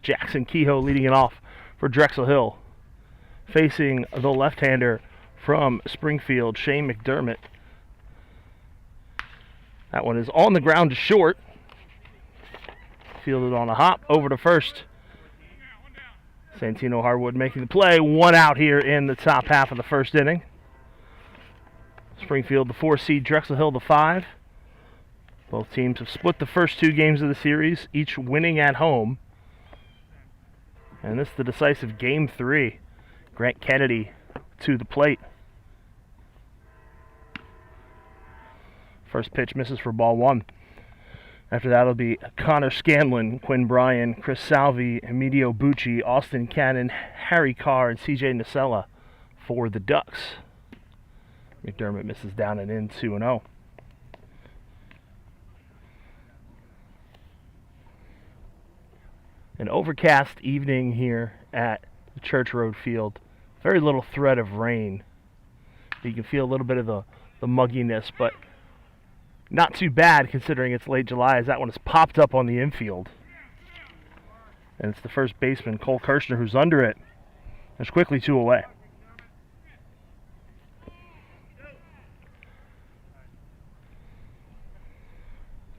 Jackson Kehoe leading it off for Drexel Hill. Facing the left-hander from Springfield, Shane McDermott. That one is on the ground to short. Fielded on a hop over to first. Santino Hardwood making the play. One out here in the top half of the first inning. Springfield the 4 seed, Drexel Hill the 5. Both teams have split the first 2 games of the series, each winning at home. And this is the decisive Game 3. Grant Kennedy to the plate. First pitch misses for ball 1. After that, it'll be Connor Scanlon, Quinn Bryan, Chris Salvi, Emilio Bucci, Austin Cannon, Harry Carr, and CJ Nacella for the Ducks. McDermott misses down and in 2-0. An overcast evening here at the Church Road Field. Very little threat of rain. You can feel a little bit of the mugginess, but not too bad considering it's late July, as that one has popped up on the infield. And it's the first baseman, Cole Kirshner, who's under it. There's quickly 2 away.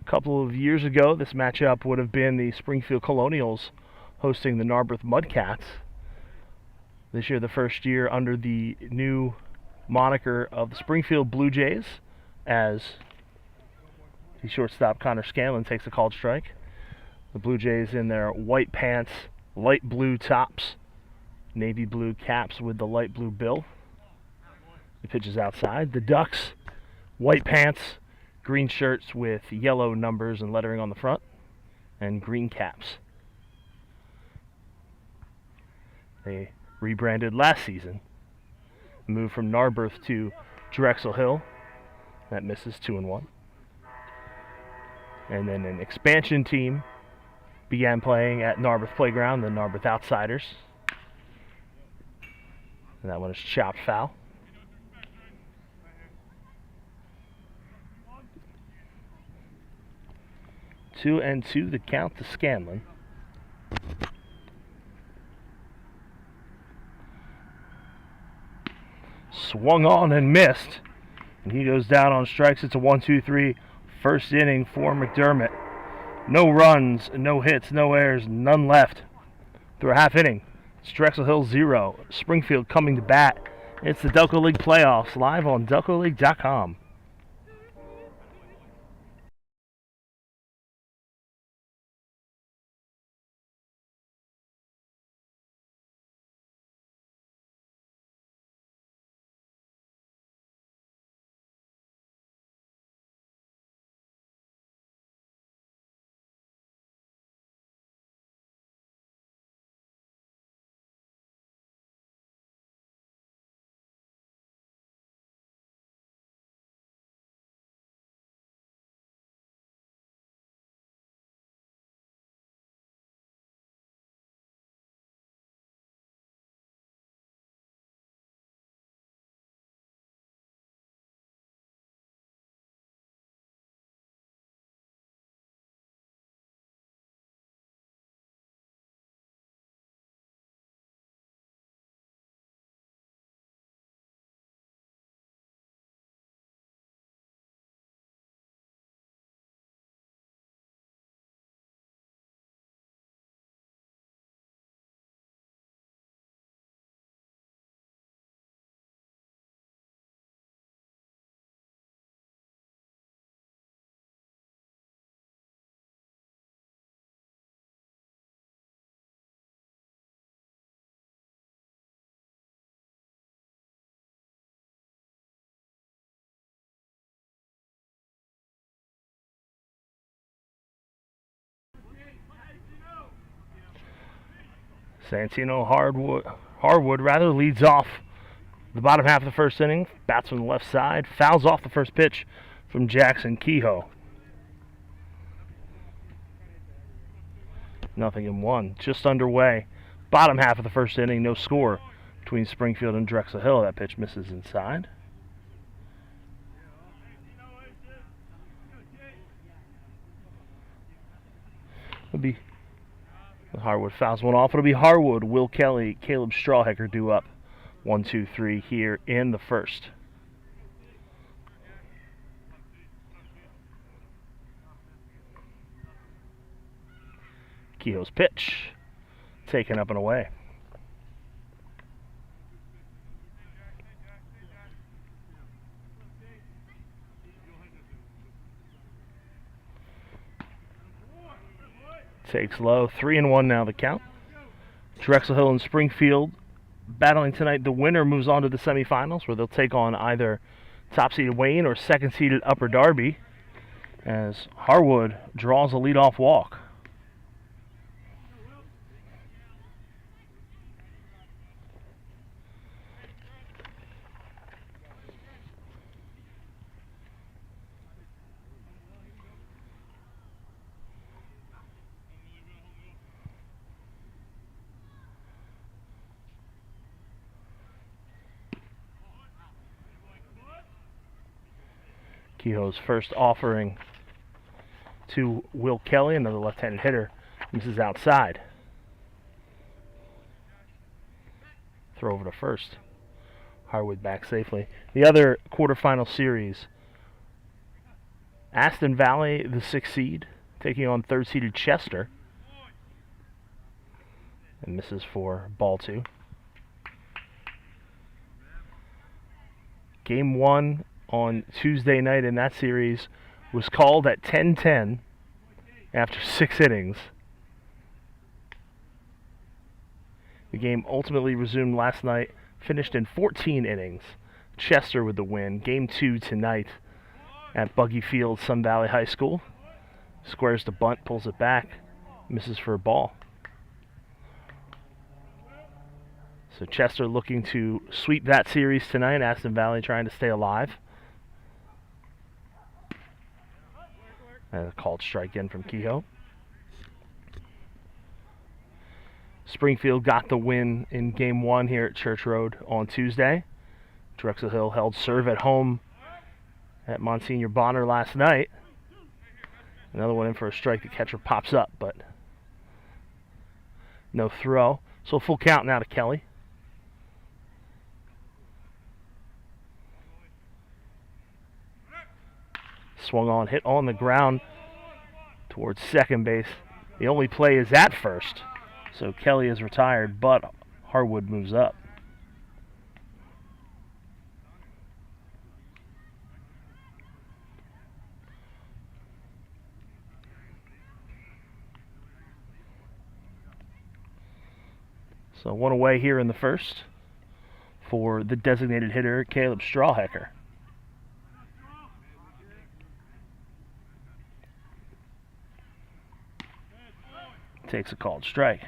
A couple of years ago, this matchup would have been the Springfield Colonials hosting the Narberth Mudcats. This year, the first year under the new moniker of the Springfield Blue Jays, as the shortstop Connor Scanlon takes a called strike. The Blue Jays in their white pants, light blue tops, navy blue caps with the light blue bill. The pitch is outside. The Ducks, white pants, green shirts with yellow numbers and lettering on the front, and green caps. They rebranded last season, moved from Narberth to Drexel Hill. That misses 2-1. And then an expansion team began playing at Narberth Playground, the Narberth Outsiders. And that one is chopped foul. Two and two, the count to Scanlon. Swung on and missed. And he goes down on strikes. It's a 1-2-3 first inning for McDermott. No runs, no hits, no errors, none left through a half inning. It's Drexel Hill 0. Springfield coming to bat. It's the Delco League Playoffs live on DelcoLeague.com. Santino Hardwood leads off the bottom half of the first inning. Bats from the left side. Fouls off the first pitch from Jackson Kehoe. 0-1. Just underway. Bottom half of the first inning. No score between Springfield and Drexel Hill. That pitch misses inside. It'll be Harwood fouls one off. It'll be Harwood, Will Kelly, Caleb Strawhecker due up 1-2-3 here in the first. Kehoe's pitch, taken up and away. Takes low, 3-1 now the count. Drexel Hill and Springfield battling tonight. The winner moves on to the semifinals, where they'll take on either top-seeded Wayne or second-seeded Upper Darby, as Harwood draws a leadoff walk. Kehoe's first offering to Will Kelly, another left-handed hitter, misses outside. Throw over to first. Harwood back safely. The other quarterfinal series, Aston Valley, the 6th seed, taking on 3rd-seeded Chester. And misses for ball 2. Game 1 on Tuesday night in that series was called at 10-10 after 6 innings. The game ultimately resumed last night, finished in 14 innings. Chester with the win. Game 2 tonight at Buggy Field, Sun Valley High School. Squares the bunt, pulls it back, misses for a ball. So Chester looking to sweep that series tonight. Aston Valley trying to stay alive. And a called strike in from Kehoe. Springfield got the win in Game 1 here at Church Road on Tuesday. Drexel Hill held serve at home at Monsignor Bonner last night. Another one in for a strike. The catcher pops up, but no throw. So full count now to Kelly. Swung on, hit on the ground towards second base. The only play is at first. So Kelly is retired, but Harwood moves up. So one away here in the first for the designated hitter, Caleb Strawhecker. Takes a called strike.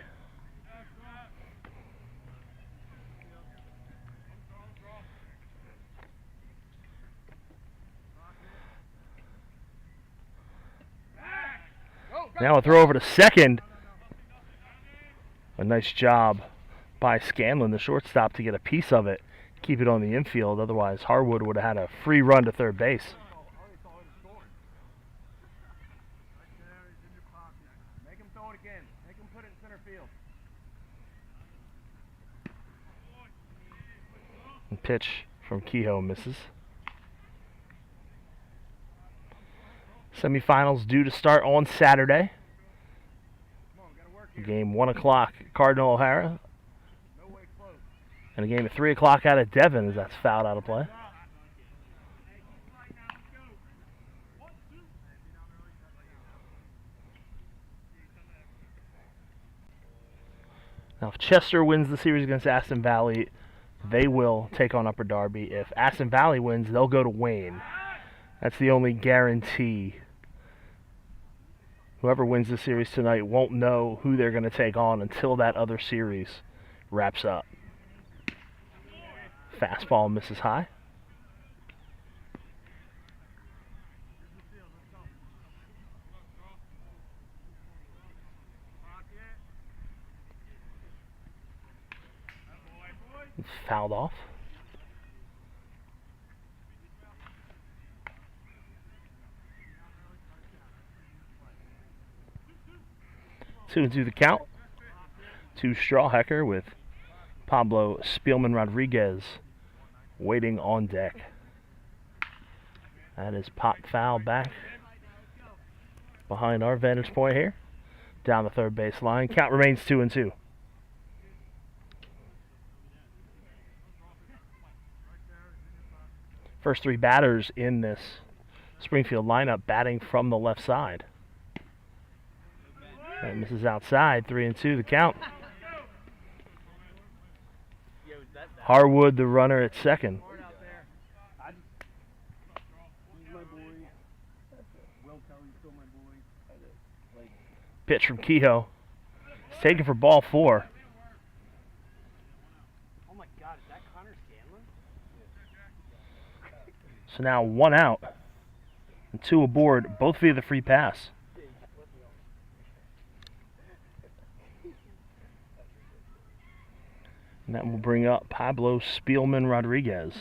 Now a throw over to second. A nice job by Scanlon, the shortstop, to get a piece of it, keep it on the infield. Otherwise, Harwood would have had a free run to third base. And pitch from Kehoe misses. Semifinals due to start on Saturday. Game 1 o'clock at Cardinal O'Hara. And a game at 3 o'clock out at Devon, as that's fouled out of play. Now, if Chester wins the series against Aston Valley, they will take on Upper Darby. If Aston Valley wins, they'll go to Wayne. That's the only guarantee. Whoever wins the series tonight won't know who they're going to take on until that other series wraps up. Fastball misses high. It's fouled off. Two to the count to Strawhecker with Pablo Spielman Rodriguez waiting on deck. That is pop foul back behind our vantage point here. Down the third base line. Count remains 2-2. First three batters in this Springfield lineup batting from the left side. And misses outside. 3-2 the count. Harwood the runner at second. Pitch from Kehoe. It's taken for ball 4. Oh my God, is that Connor Scanlon? So now 1 out and 2 aboard, both via the free pass. And that will bring up Pablo Spielman Rodriguez.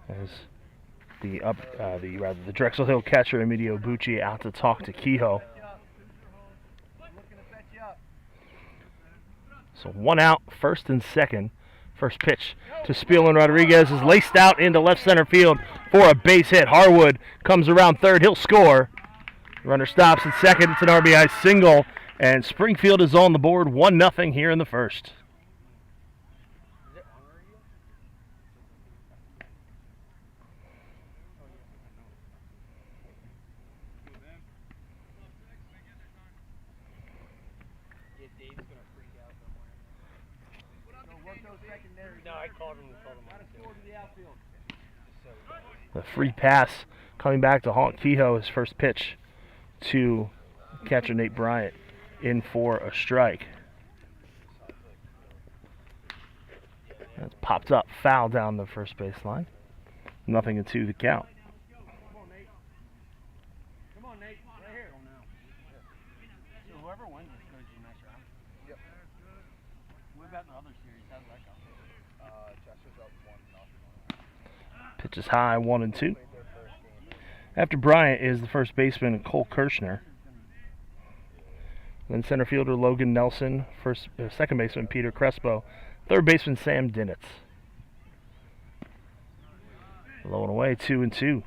As the Drexel Hill catcher Emilio Bucci out to talk to Kehoe. So 1 out, first and second. First pitch to Spielman Rodriguez is laced out into left center field for a base hit. Harwood comes around third. He'll score. Runner stops at second. It's an RBI single, and Springfield is on the board 1-0 here in the first. The free pass coming back to haunt Kehoe. His first pitch to catcher Nate Bryant in for a strike. That's popped up, foul down the first baseline. 0-2 the count. Come on, Nate. Right here. So whoever wins this goes to the next round. Yep. What about in the other series? How's that go? Chester's up 1-0. Pitch is high, 1-2. After Bryant is the first baseman Cole Kirshner. Then center fielder Logan Nelson, second baseman Peter Crespo, third baseman Sam Dinitz. Low and away, 2-2.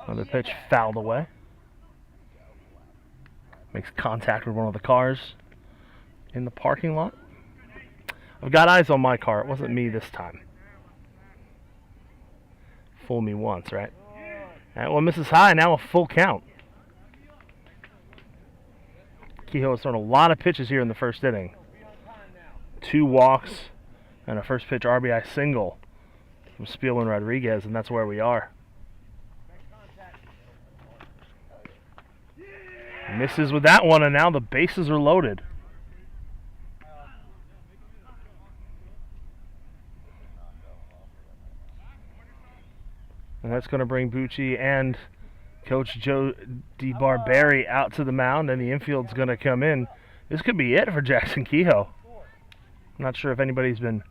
Another pitch fouled away. Makes contact with one of the cars in the parking lot. I've got eyes on my car. It wasn't me this time. Fool me once, right? That one misses high. Now a full count. Kehoe has thrown a lot of pitches here in the first inning. 2 walks and a first pitch RBI single from Spielman Rodriguez, and that's where we are. Misses with that one, and now the bases are loaded. And that's going to bring Bucci and Coach Joe DeBarberi out to the mound, and the infield's going to come in. This could be it for Jackson Kehoe. I'm not sure if anybody's been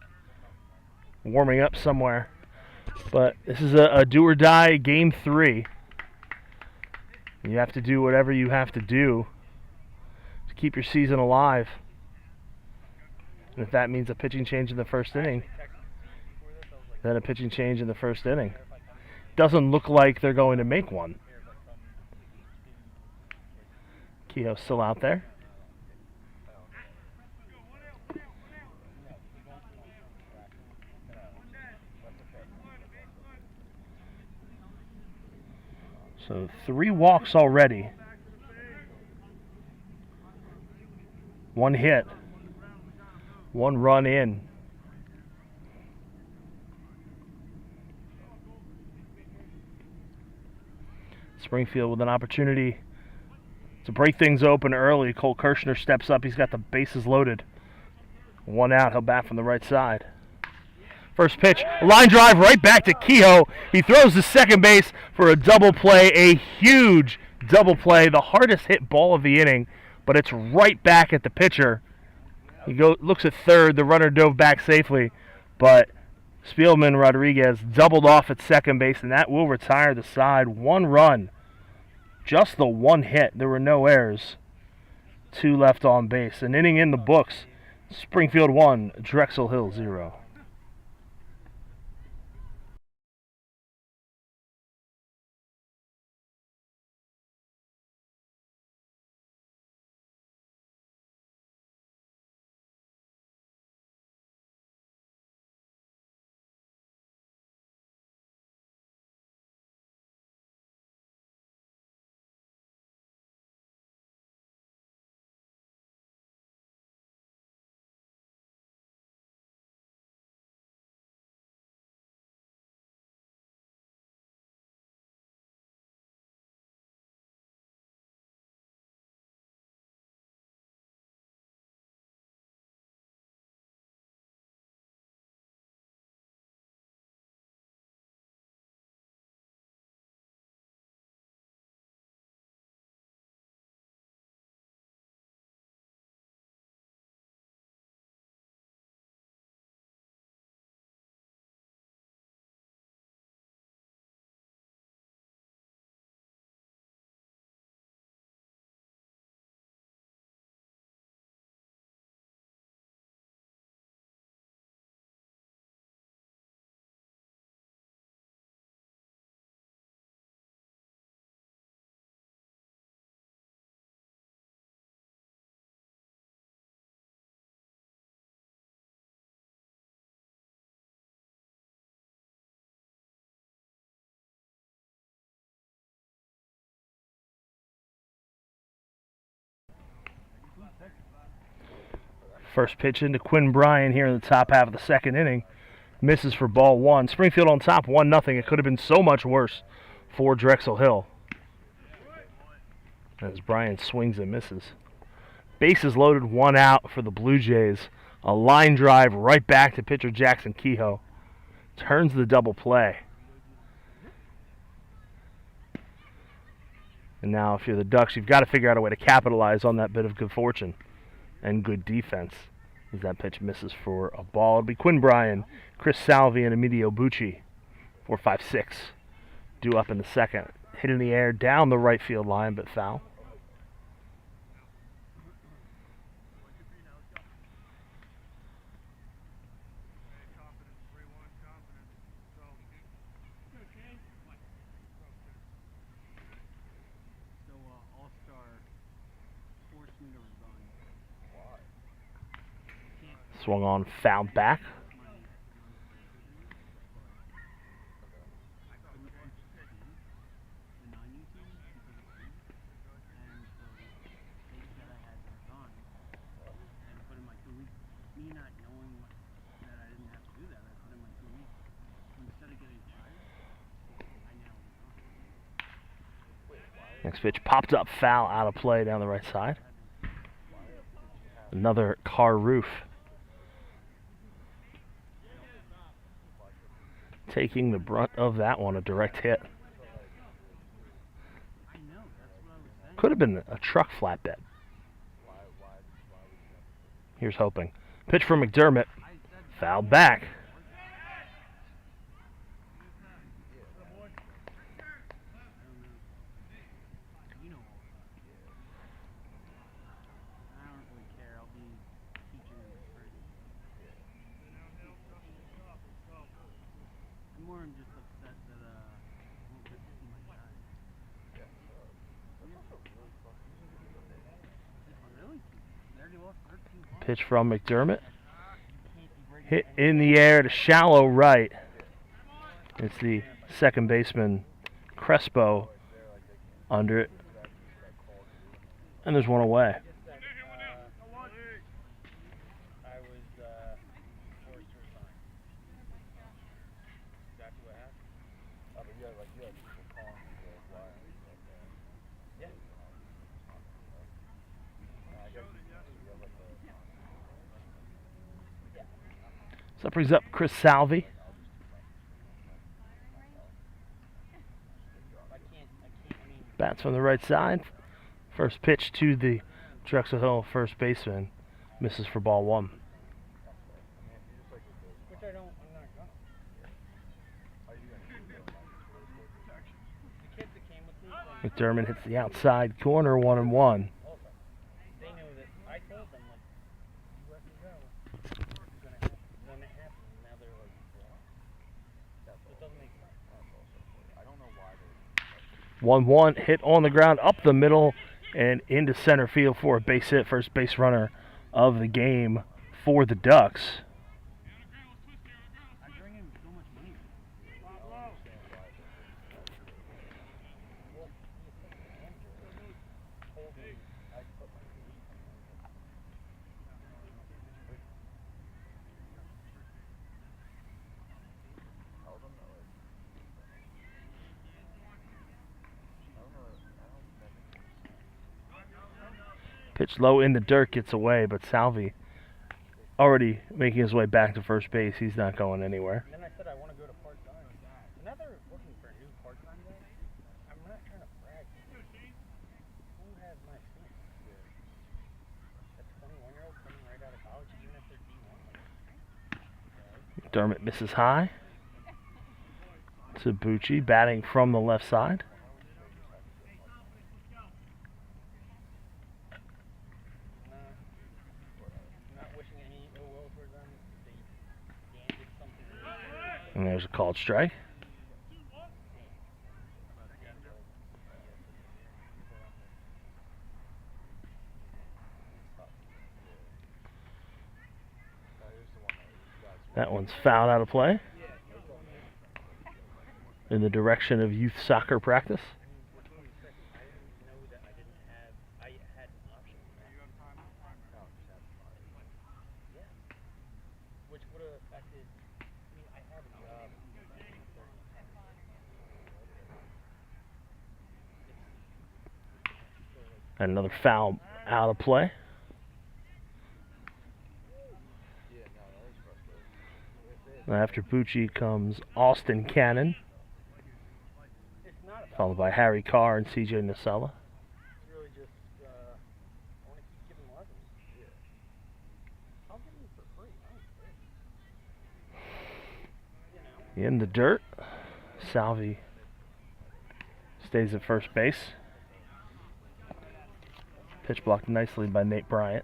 warming up somewhere, but this is a do-or-die Game 3. You have to do whatever you have to do to keep your season alive. And if that means a pitching change in the first inning, then a pitching change in the first inning. Doesn't look like they're going to make one. Kehoe's still out there. So 3 walks already. 1 hit. 1 run in. Springfield with an opportunity to break things open early. Cole Kirshner steps up. He's got the bases loaded. 1 out. He'll bat from the right side. First pitch, line drive right back to Kehoe. He throws to second base for a double play, a huge double play, the hardest hit ball of the inning, but it's right back at the pitcher. He looks at third. The runner dove back safely, but Spielman Rodriguez doubled off at second base, and that will retire the side. 1 run, just the 1 hit. There were no errors. 2 left on base. An inning in the books. Springfield 1, Drexel Hill 0. First pitch into Quinn Bryan here in the top half of the second inning. Misses for ball 1. Springfield on top 1-0. It could have been so much worse for Drexel Hill, as Bryan swings and misses. Bases loaded, 1 out for the Blue Jays. A line drive right back to pitcher Jackson Kehoe. Turns the double play. And now if you're the Ducks, you've got to figure out a way to capitalize on that bit of good fortune and good defense, as that pitch misses for a ball. It'll be Quinn Bryan, Chris Salvi, and Emilio Bucci. 4-5-6 due up in the second. Hit in the air down the right field line, but foul. Swung on, foul back. Next pitch popped up, foul, out of play down the right side. Another car roof. Taking the brunt of that one, a direct hit. Could have been a truck flatbed. Here's hoping. Pitch from McDermott. Fouled back. Pitch from McDermott. Hit in the air to shallow right. It's the second baseman, Crespo, under it. And there's one away. So that brings up Chris Salvi. Bats from the right side. First pitch to the Drexel Hill first baseman. Misses for ball 1. Which I'm not gonna. The kids that came with me. McDermott hits the outside corner, 1-1. They knew that I told them, like, you let me go. It's gonna happen. When it happened, now they're like, what? It doesn't make sense. I don't know why they. 1-1 hit on the ground up the middle and into center field for a base hit. First base runner of the game for the Ducks. I'm bringing so much money. Pitch low in the dirt, gets away, but Salvi already making his way back to first base. He's not going anywhere. And then I said I want to go to part-time. So now they're looking for a new part-time guy. I'm not trying to brag. Who has my experience? A 21-year-old coming right out of college, even if they're D1. McDermott misses high. Tabucci batting from the left side. And there's a called strike. That one's fouled out of play. In the direction of youth soccer practice. And another foul out of play. After Bucci comes Austin Cannon, followed by Harry Carr and CJ Nacella. Really just, I want to keep giving lessons. I'll give them for free. I don't care. In the dirt, Salvi stays at first base. Pitch blocked nicely by Nate Bryant.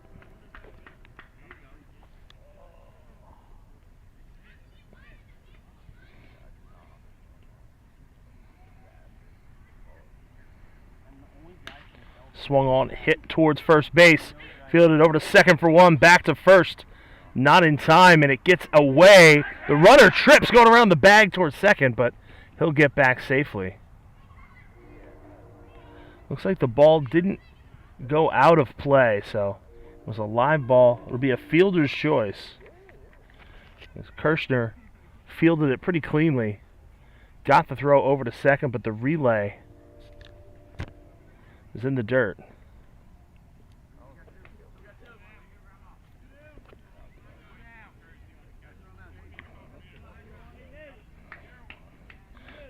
Swung on, hit towards first base. Fielded over to second for 1, back to first. Not in time, and it gets away. The runner trips going around the bag towards second, but he'll get back safely. Looks like the ball didn't go out of play, so it was a live ball. It'll be a fielder's choice. As Kirshner fielded it pretty cleanly. Got the throw over to second, but the relay is in the dirt.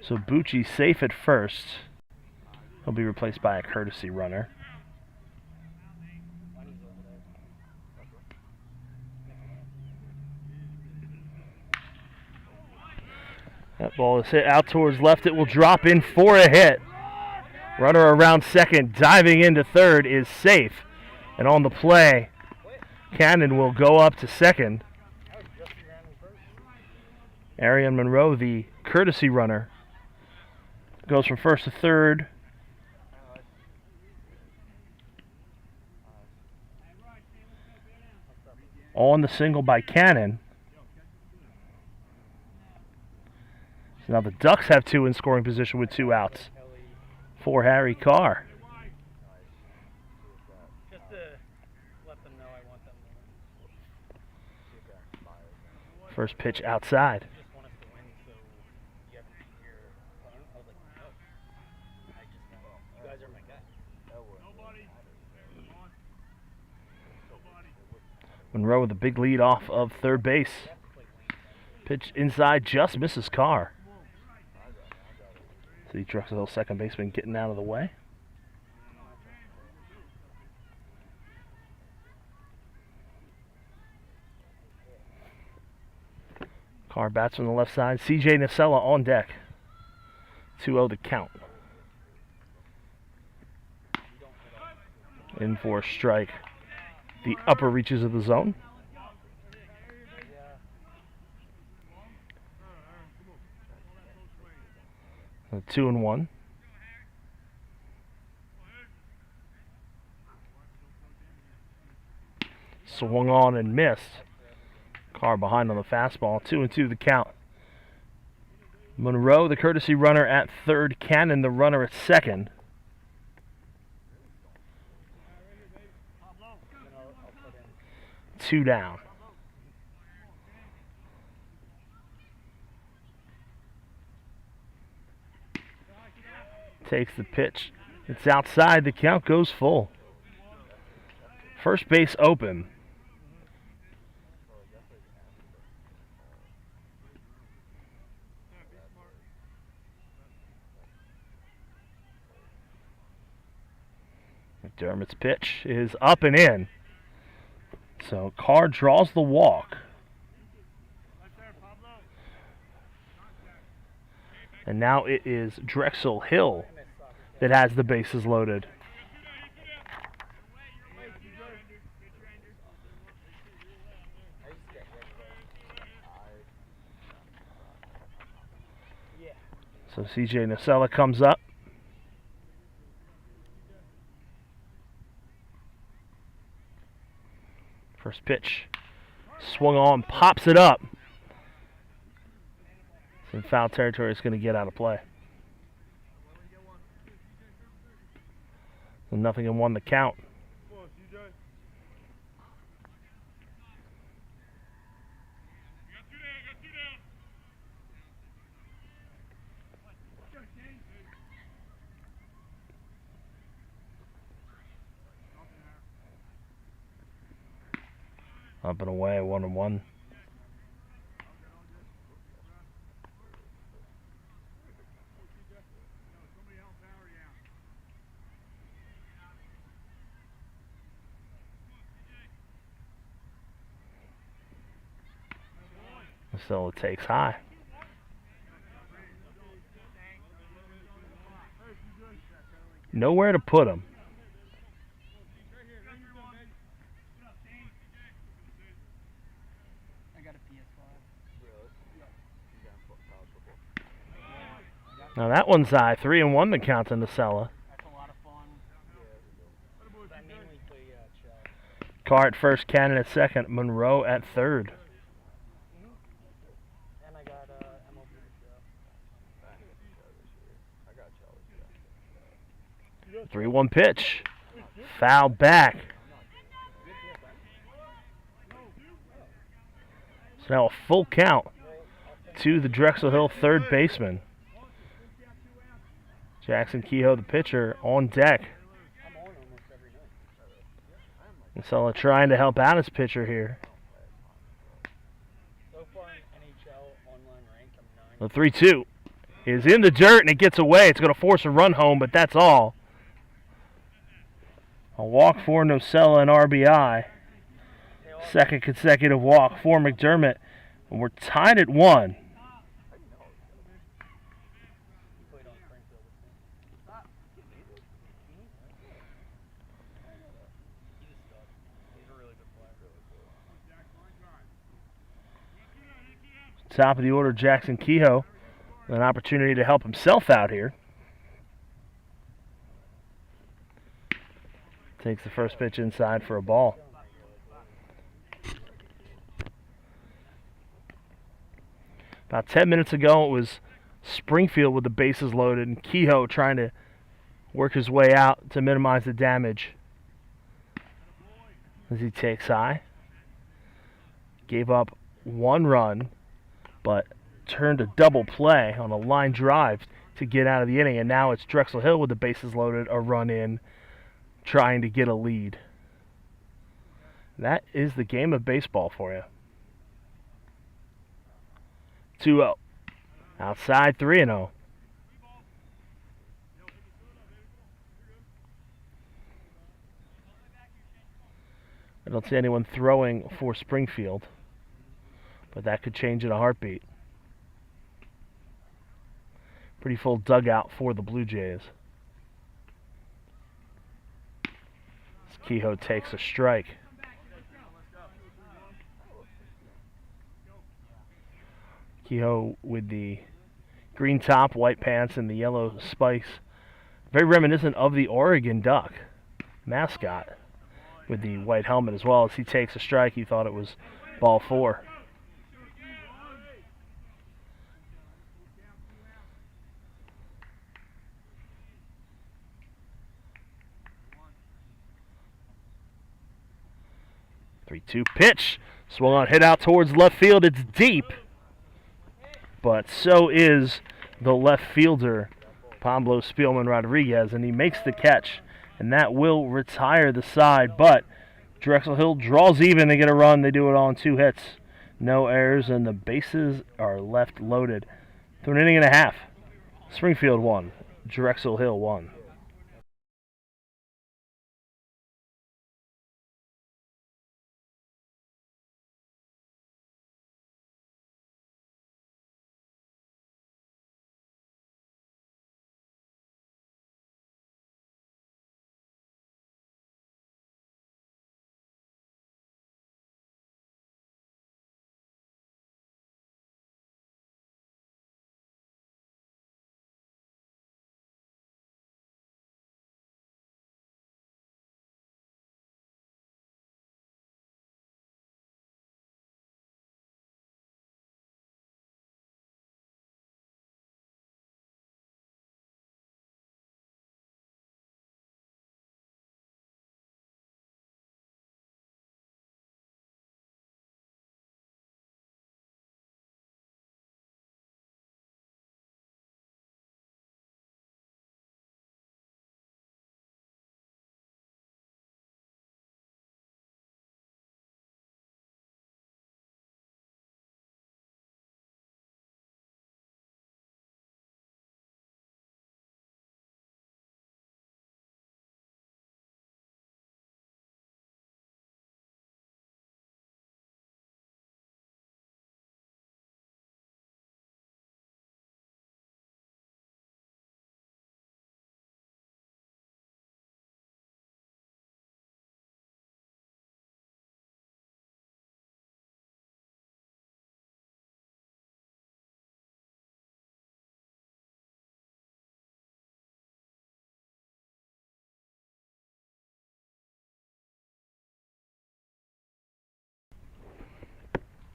So Bucci safe at first. He'll be replaced by a courtesy runner. That ball is hit out towards left. It will drop in for a hit. Runner around second, diving into third, is safe. And on the play, Cannon will go up to second. Arian Monroe, the courtesy runner, goes from first to third. On the single by Cannon. So now the Ducks have 2 in scoring position with 2 outs for Harry Carr. Just to let them know I want them to win. First pitch outside. You just want us to win, so you have to be here. I was like, no. You guys are my guys. Monroe with a big lead off of third base. Pitch inside, just misses Carr. See Drexel Hill second baseman getting out of the way. Carr bats from the left side. CJ Nacella on deck. 2-0 the count. In for a strike. The upper reaches of the zone. A 2-1. Swung on and missed. Carr behind on the fastball. 2-2 the count. Monroe, the courtesy runner at third. Cannon, the runner at second. Two down. Takes the pitch. It's outside. The count goes full. First base open. McDermott's pitch is up and in. So Carr draws the walk. And now it is Drexel Hill that has the bases loaded. So CJ Nacella comes up. First pitch. Swung on, pops it up. In foul territory, it's going to get out of play. So 0-1 the count. Up and away, 1-1. So it takes high. Nowhere to put him. Now that one's high. 3-1 the count in the Nacella. That's a lot of fun. I mainly play shell. Carr at first, Cannon at second, Monroe at third. And I got MLB shell. 3-1 pitch. Foul back. So now a full count to the Drexel Hill third baseman. Jackson Kehoe, the pitcher, on deck. I'm on almost every night. Nacella trying to help out his pitcher here. So far in NHL online rank, I'm 9. The 3-2 is in the dirt and it gets away. It's going to force a run home, but that's all. A walk for Nacella and RBI. Second consecutive walk for McDermott. And we're tied at 1. Played on Springfield with me. He's a stud. He's a really good player. Top of the order, Jackson Kehoe. An opportunity to help himself out here. Takes the first pitch inside for a ball. About 10 minutes ago, it was Springfield with the bases loaded and Kehoe trying to work his way out to minimize the damage. As he takes high. Gave up 1 run, but turned a double play on a line drive to get out of the inning. And now it's Drexel Hill with the bases loaded, a run in, trying to get a lead. That is the game of baseball for you. 2-0. Outside 3-0. I don't see anyone throwing for Springfield, but that could change in a heartbeat. Pretty full dugout for the Blue Jays. Kehoe takes a strike. Kehoe with the green top, white pants, and the yellow spikes. Very reminiscent of the Oregon Duck mascot with the white helmet as well. As he takes a strike, he thought it was ball 4. Three-two pitch. Swung on, hit out towards left field. It's deep. But so is the left fielder, Pablo Spielman Rodriguez, and he makes the catch. And that will retire the side. But Drexel Hill draws even. They get a run. They do it on 2 hits. No errors, and the bases are left loaded. Through an inning and a half. Springfield 1, Drexel Hill 1.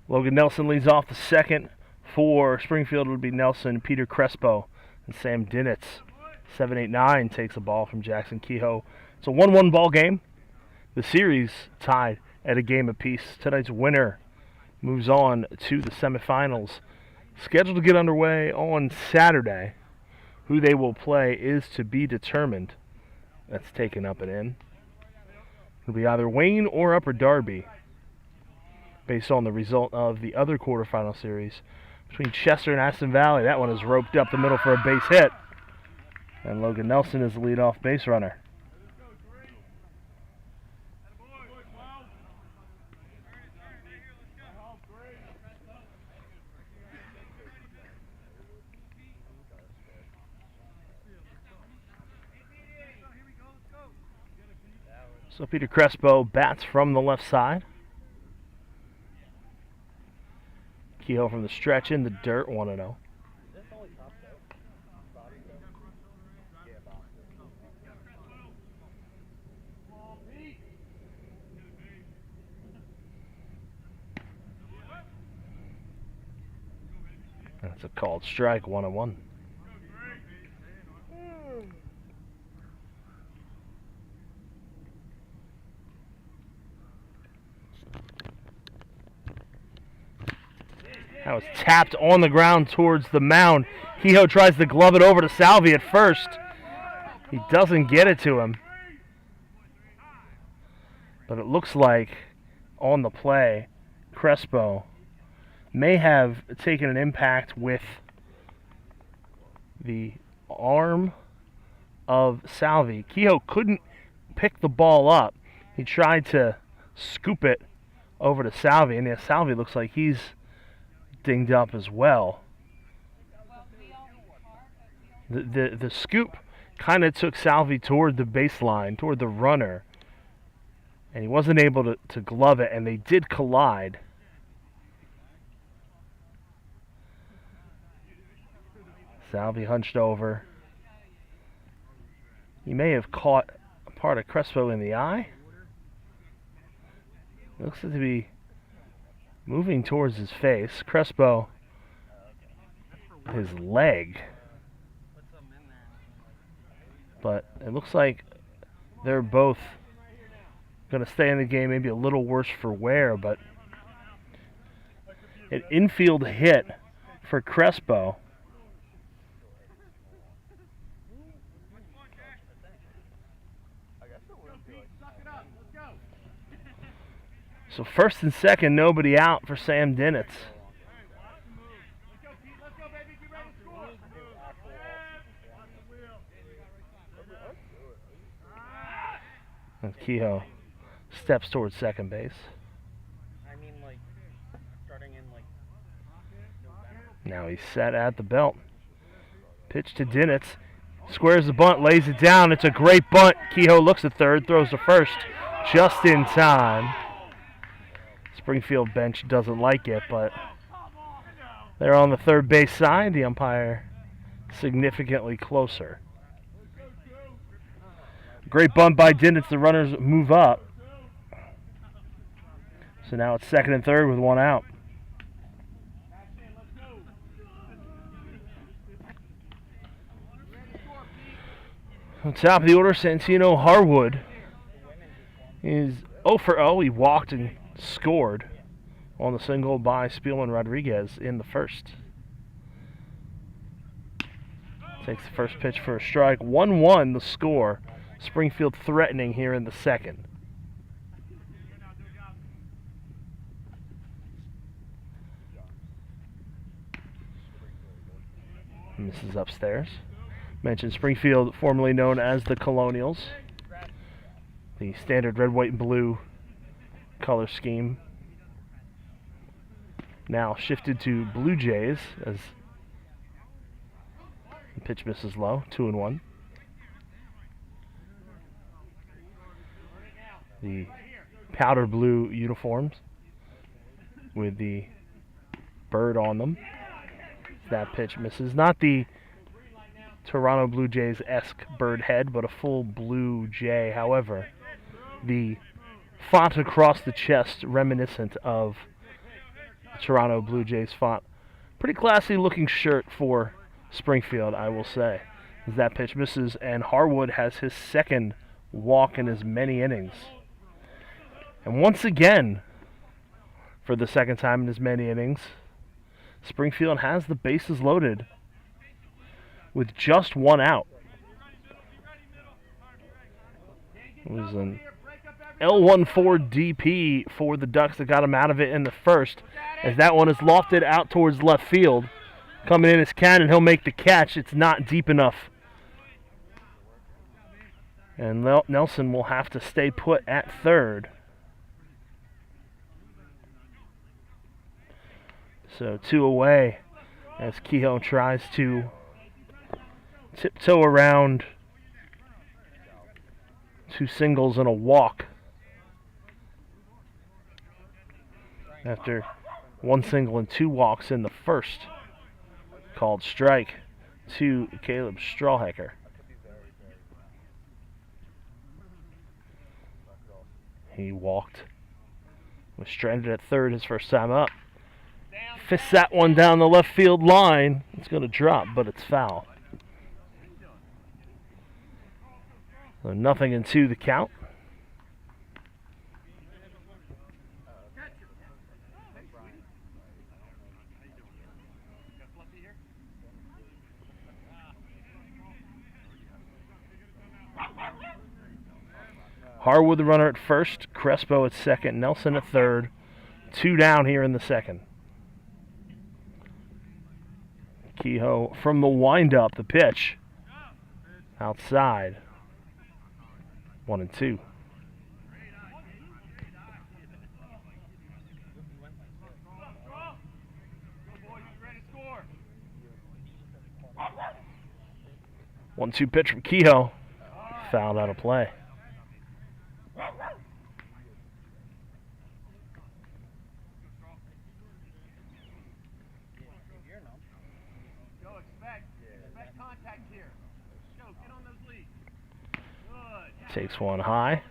Logan Nelson leads off the second. For Springfield would be Nelson, Peter Crespo, and Sam Dinitz. 7-8-9 takes a ball from Jackson Kehoe. It's a 1-1 ball game. The series tied at a game apiece. Tonight's winner moves on to the semifinals. Scheduled to get underway on Saturday. Who they will play is to be determined. That's taken up and in. It'll be either Wayne or Upper Darby, based on the result of the other quarterfinal series between Chester and Aston Valley. That one is roped up the middle for a base hit. And Logan Nelson is the leadoff base runner. So Peter Crespo bats from the left side. Kehoe from the stretch in the dirt, 1-0. That's a called strike, 1-1. That was tapped on the ground towards the mound. Kehoe tries to glove it over to Salvi at first. He doesn't get it to him. But it looks like on the play, Crespo may have taken an impact with the arm of Salvi. Kehoe couldn't pick the ball up. He tried to scoop it over to Salvi, and Salvi looks like he's dinged up as well. The scoop kind of took Salvi toward the baseline, toward the runner, and he wasn't able to glove it, and they did collide. Salvi hunched over. He may have caught a part of Crespo in the eye. Looks to be moving towards his face. Crespo, his leg. But it looks like they're both going to stay in the game, maybe a little worse for wear, but an infield hit for Crespo. So first and second, nobody out for Sam Dinitz. And Kehoe steps towards second base. I mean, like, starting in, like, Now he's set at the belt. Pitch to Dinitz. Squares the bunt, lays it down. It's a great bunt. Kehoe looks at third, throws to first. Just in time. Springfield bench doesn't like it, but they're on the third base side. The umpire significantly closer. Great bunt by Dinitz. The runners move up. So now it's second and third with one out. On top of the order, Santino Harwood is 0 for 0. He walked and scored on the single by Spielman Rodriguez in the first. Takes the first pitch for a strike. 1-1 the score. Springfield threatening here in the second. And this is upstairs. Mentioned Springfield, formerly known as the Colonials. The standard red, white, and blue color scheme. Now shifted to Blue Jays as the pitch misses low, 2-1. The powder blue uniforms with the bird on them. That pitch misses. Not the Toronto Blue Jays-esque bird head, but a full blue jay. However, the font across the chest reminiscent of the Toronto Blue Jays font. Pretty classy looking shirt for Springfield, I will say. As that pitch misses, and Harwood has his second walk in as many innings. And once again, for the second time in as many innings, Springfield has the bases loaded with just one out. It was an L14 DP for the Ducks that got him out of it in the first, as that one is lofted out towards left field. Coming in is Cannon. He'll make the catch. It's not deep enough. And Nelson will have to stay put at third. So 2 away as Kehoe tries to tiptoe around 2 singles and a walk after 1 single and 2 walks in the first. Called strike to Caleb Strawhecker. He walked, was stranded at third his first time up. Fists that one down the left field line. It's going to drop, but it's foul. So 0-2 the count. Harwood the runner at first, Crespo at second, Nelson at third. 2 down here in the second. Kehoe from the windup, the pitch. Outside. 1-2. One-two pitch from Kehoe. Fouled out of play. Takes one high.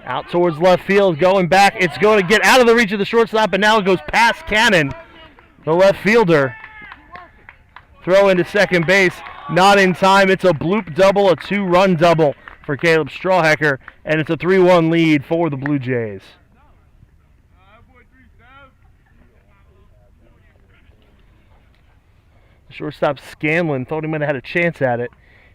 Out towards left field, going back. It's going to get out of the reach of the shortstop, but now it goes past Cannon, the left fielder. Throw into second base, not in time. It's a bloop double, a 2-run double for Caleb Strawhecker, and it's a 3-1 lead for the Blue Jays. The shortstop Scanlon thought he might have had a chance at it.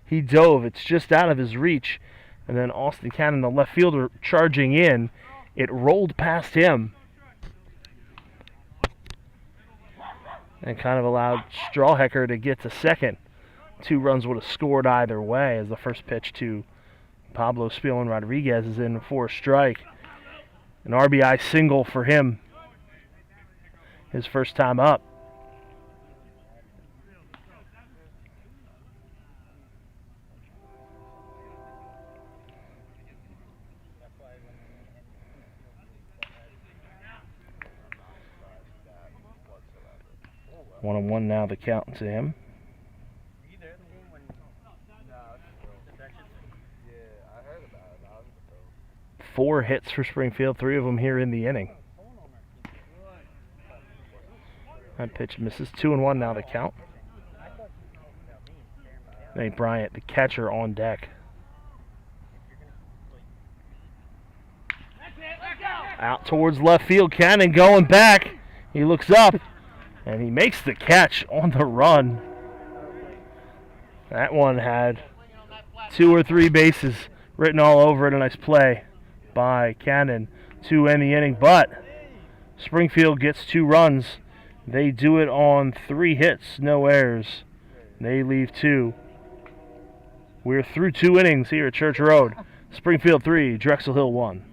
He dove. It's just out of his reach. And then Austin Cannon, the left fielder, charging in. It rolled past him. And kind of allowed Strawhecker to get to second. 2 runs would have scored either way, as the first pitch to Pablo Spielman Rodriguez is in for a strike. An RBI single for him. His first time up. One and one now, the count to him. 4 hits for Springfield, 3 of them here in the inning. That pitch misses. 2-1 now, the count. Nate Bryant, the catcher, on deck. Out towards left field, Cannon going back. He looks up. And he makes the catch on the run. That one had 2 or 3 bases written all over it. A nice play by Cannon to end the inning. But Springfield gets 2 runs. They do it on 3 hits, no errors. They leave 2. We're through 2 innings here at Church Road. Springfield 3, Drexel Hill 1.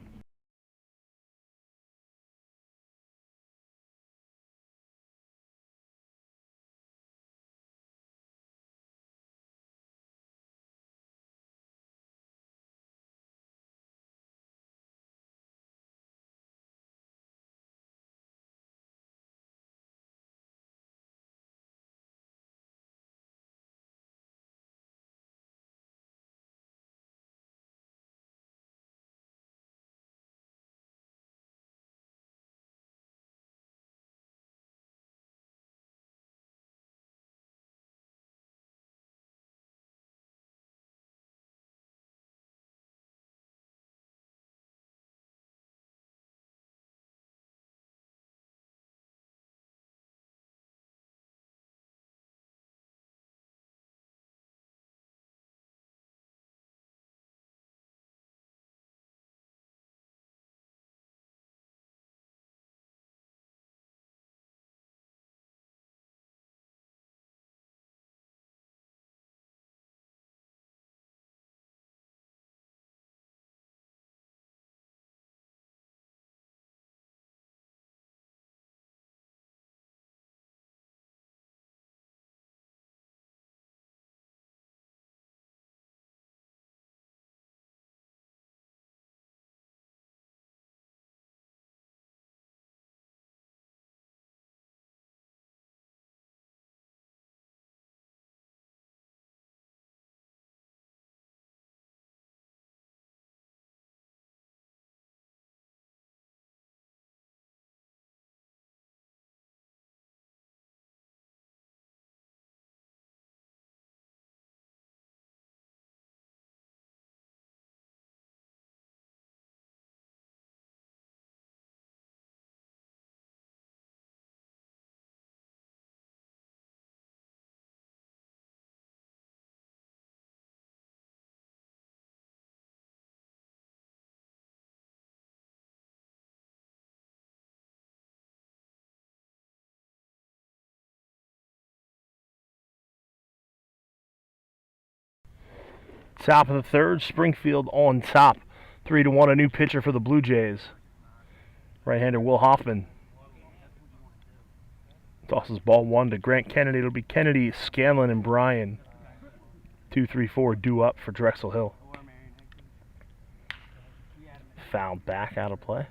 Top of the third, Springfield on top. 3-1, a new pitcher for the Blue Jays. Right-hander Will Hoffman. Tosses ball 1 to Grant Kennedy. It'll be Kennedy, Scanlon, and Bryan. 2, 3, 4 due up for Drexel Hill. Foul back out of play.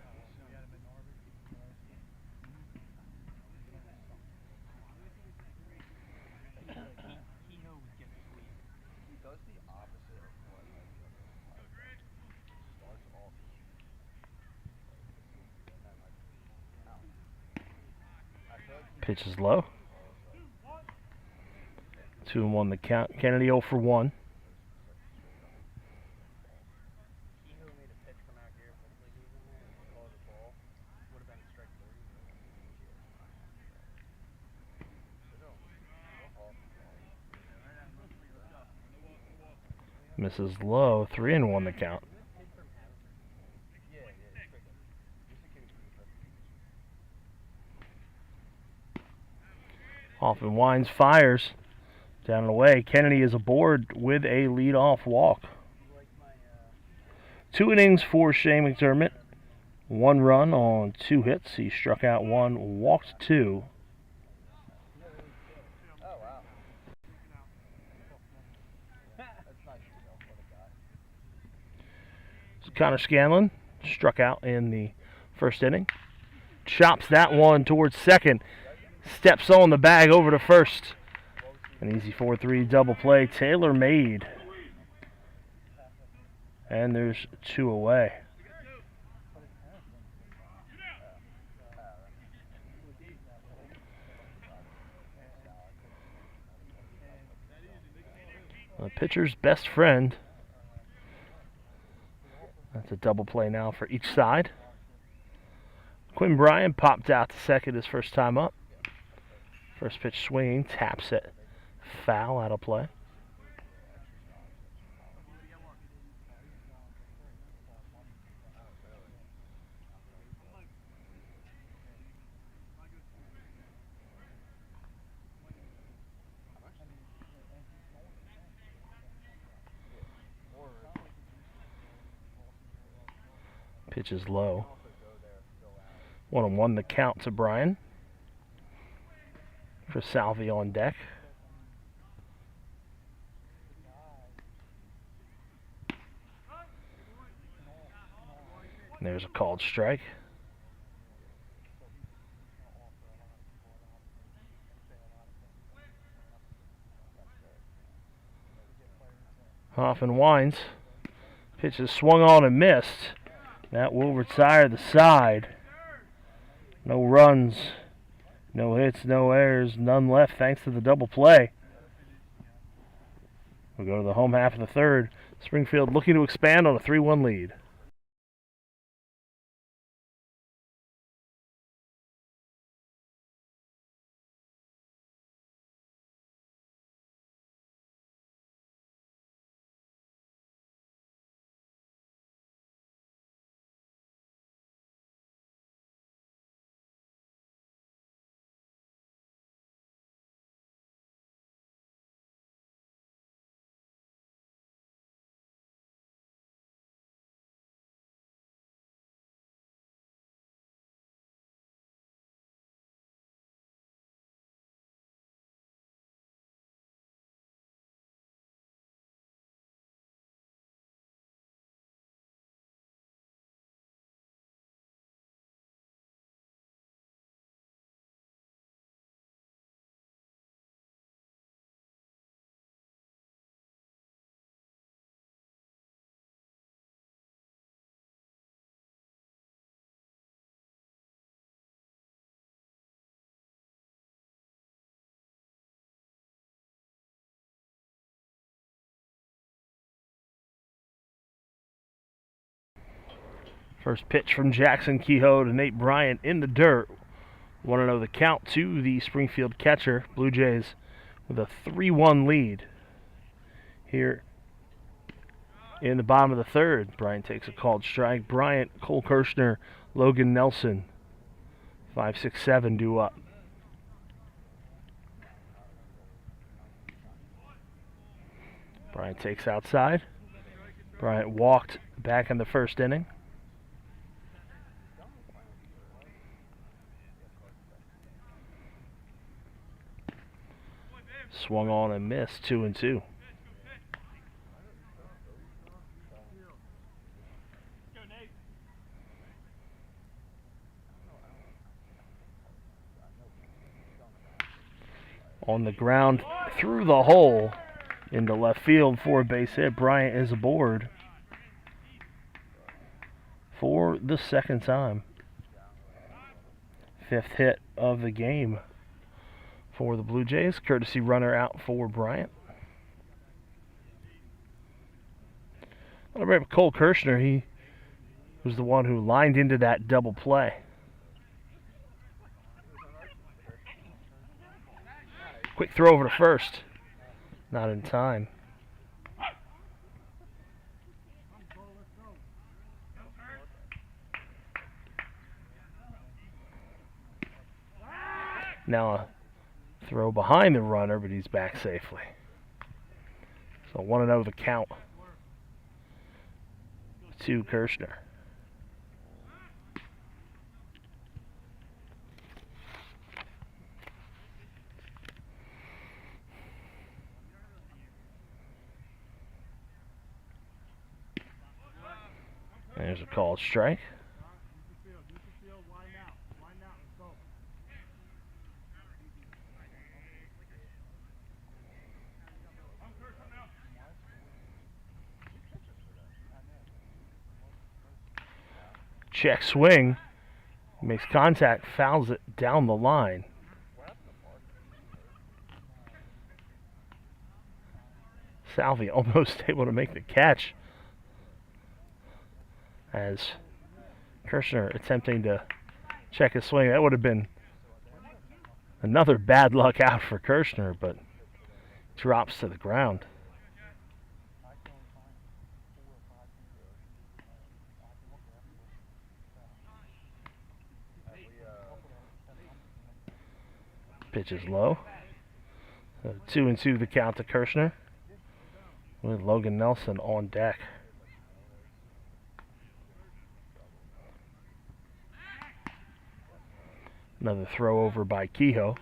Pitch is low. 2-1 the count. Kennedy 0 for 1. Misses low. 3-1 the count. Hoffman winds, fires. Down and away. Kennedy is aboard with a leadoff walk. 2 innings for Shane McDermott. 1 run on 2 hits. He struck out 1, walked 2. Connor Scanlon struck out in the first inning. Chops that one towards second. Steps on the bag over to first. An easy 4-3 double play. Taylor made. And there's 2 away. The pitcher's best friend. That's a double play now for each side. Quinn Bryan popped out to second his first time up. First pitch swinging, taps it. Foul out of play. Pitch is low. 1-1 the count to Bryan. For Salvi on deck. And there's a called strike. Hoffman winds. Pitch is swung on and missed. That will retire the side. No runs, no hits, no errors, none left thanks to the double play. We'll go to the home half of the third. Springfield looking to expand on a 3-1 lead. First pitch from Jackson Kehoe to Nate Bryant in the dirt. 1-0 the count to the Springfield catcher. Blue Jays with a 3-1 lead here in the bottom of the third. Bryant takes a called strike. Bryant, Cole Kirshner, Logan Nelson. 5, 6, 7 due up. Bryant takes outside. Bryant walked back in the first inning. Swung on and missed, 2-2. On the ground, through the hole into left field for a base hit. Bryant is aboard for the second time. 5th hit of the game for the Blue Jays. Courtesy runner out for Bryant. Cole Kirshner, he was the one who lined into that double play. Quick throw over to first. Not in time. Now a throw behind the runner, but he's back safely. So 1-0 the count to Kirshner. There's a called strike. Check swing. Makes contact, fouls it down the line. Salvi almost able to make the catch as Kirshner attempting to check his swing. That would have been another bad luck out for Kirshner, but drops to the ground. Pitch is low. 2-2 the count to Kirshner with Logan Nelson on deck. Another throw over by Kehoe.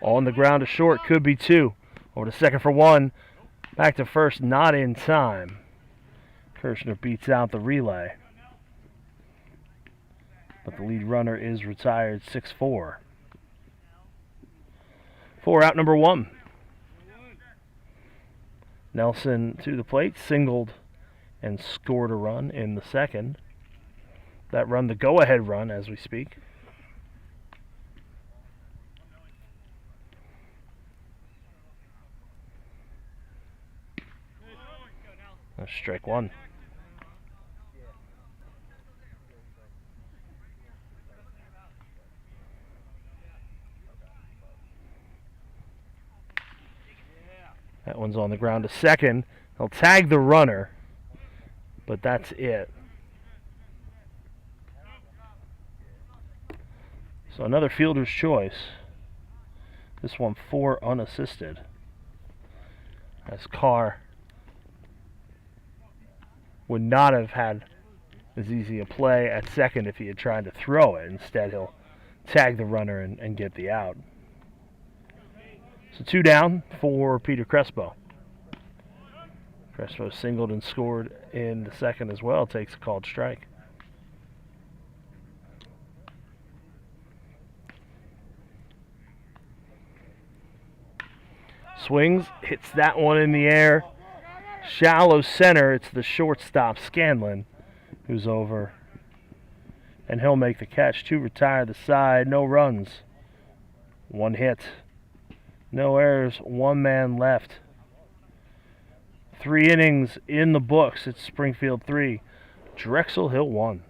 On the ground to short, could be 2. Over to second for 1. Back to first, not in time. Kirshner beats out the relay. But the lead runner is retired, 6-4. 4 out, number 1. Nelson to the plate, singled and scored a run in the second. That run, the go-ahead run as we speak. That's strike 1. That one's on the ground to second. He'll tag the runner, but that's it. So another fielder's choice. This one 4 unassisted. As Carr would not have had as easy a play at second if he had tried to throw it. Instead, he'll tag the runner and get the out. So 2 down for Peter Crespo. Crespo singled and scored in the second as well. Takes a called strike. Swings, hits that one in the air. Shallow center. It's the shortstop, Scanlon, who's over. And he'll make the catch to retire the side. No runs. 1 hit. No errors, 1 man left. 3 innings in the books. It's Springfield 3, Drexel Hill 1.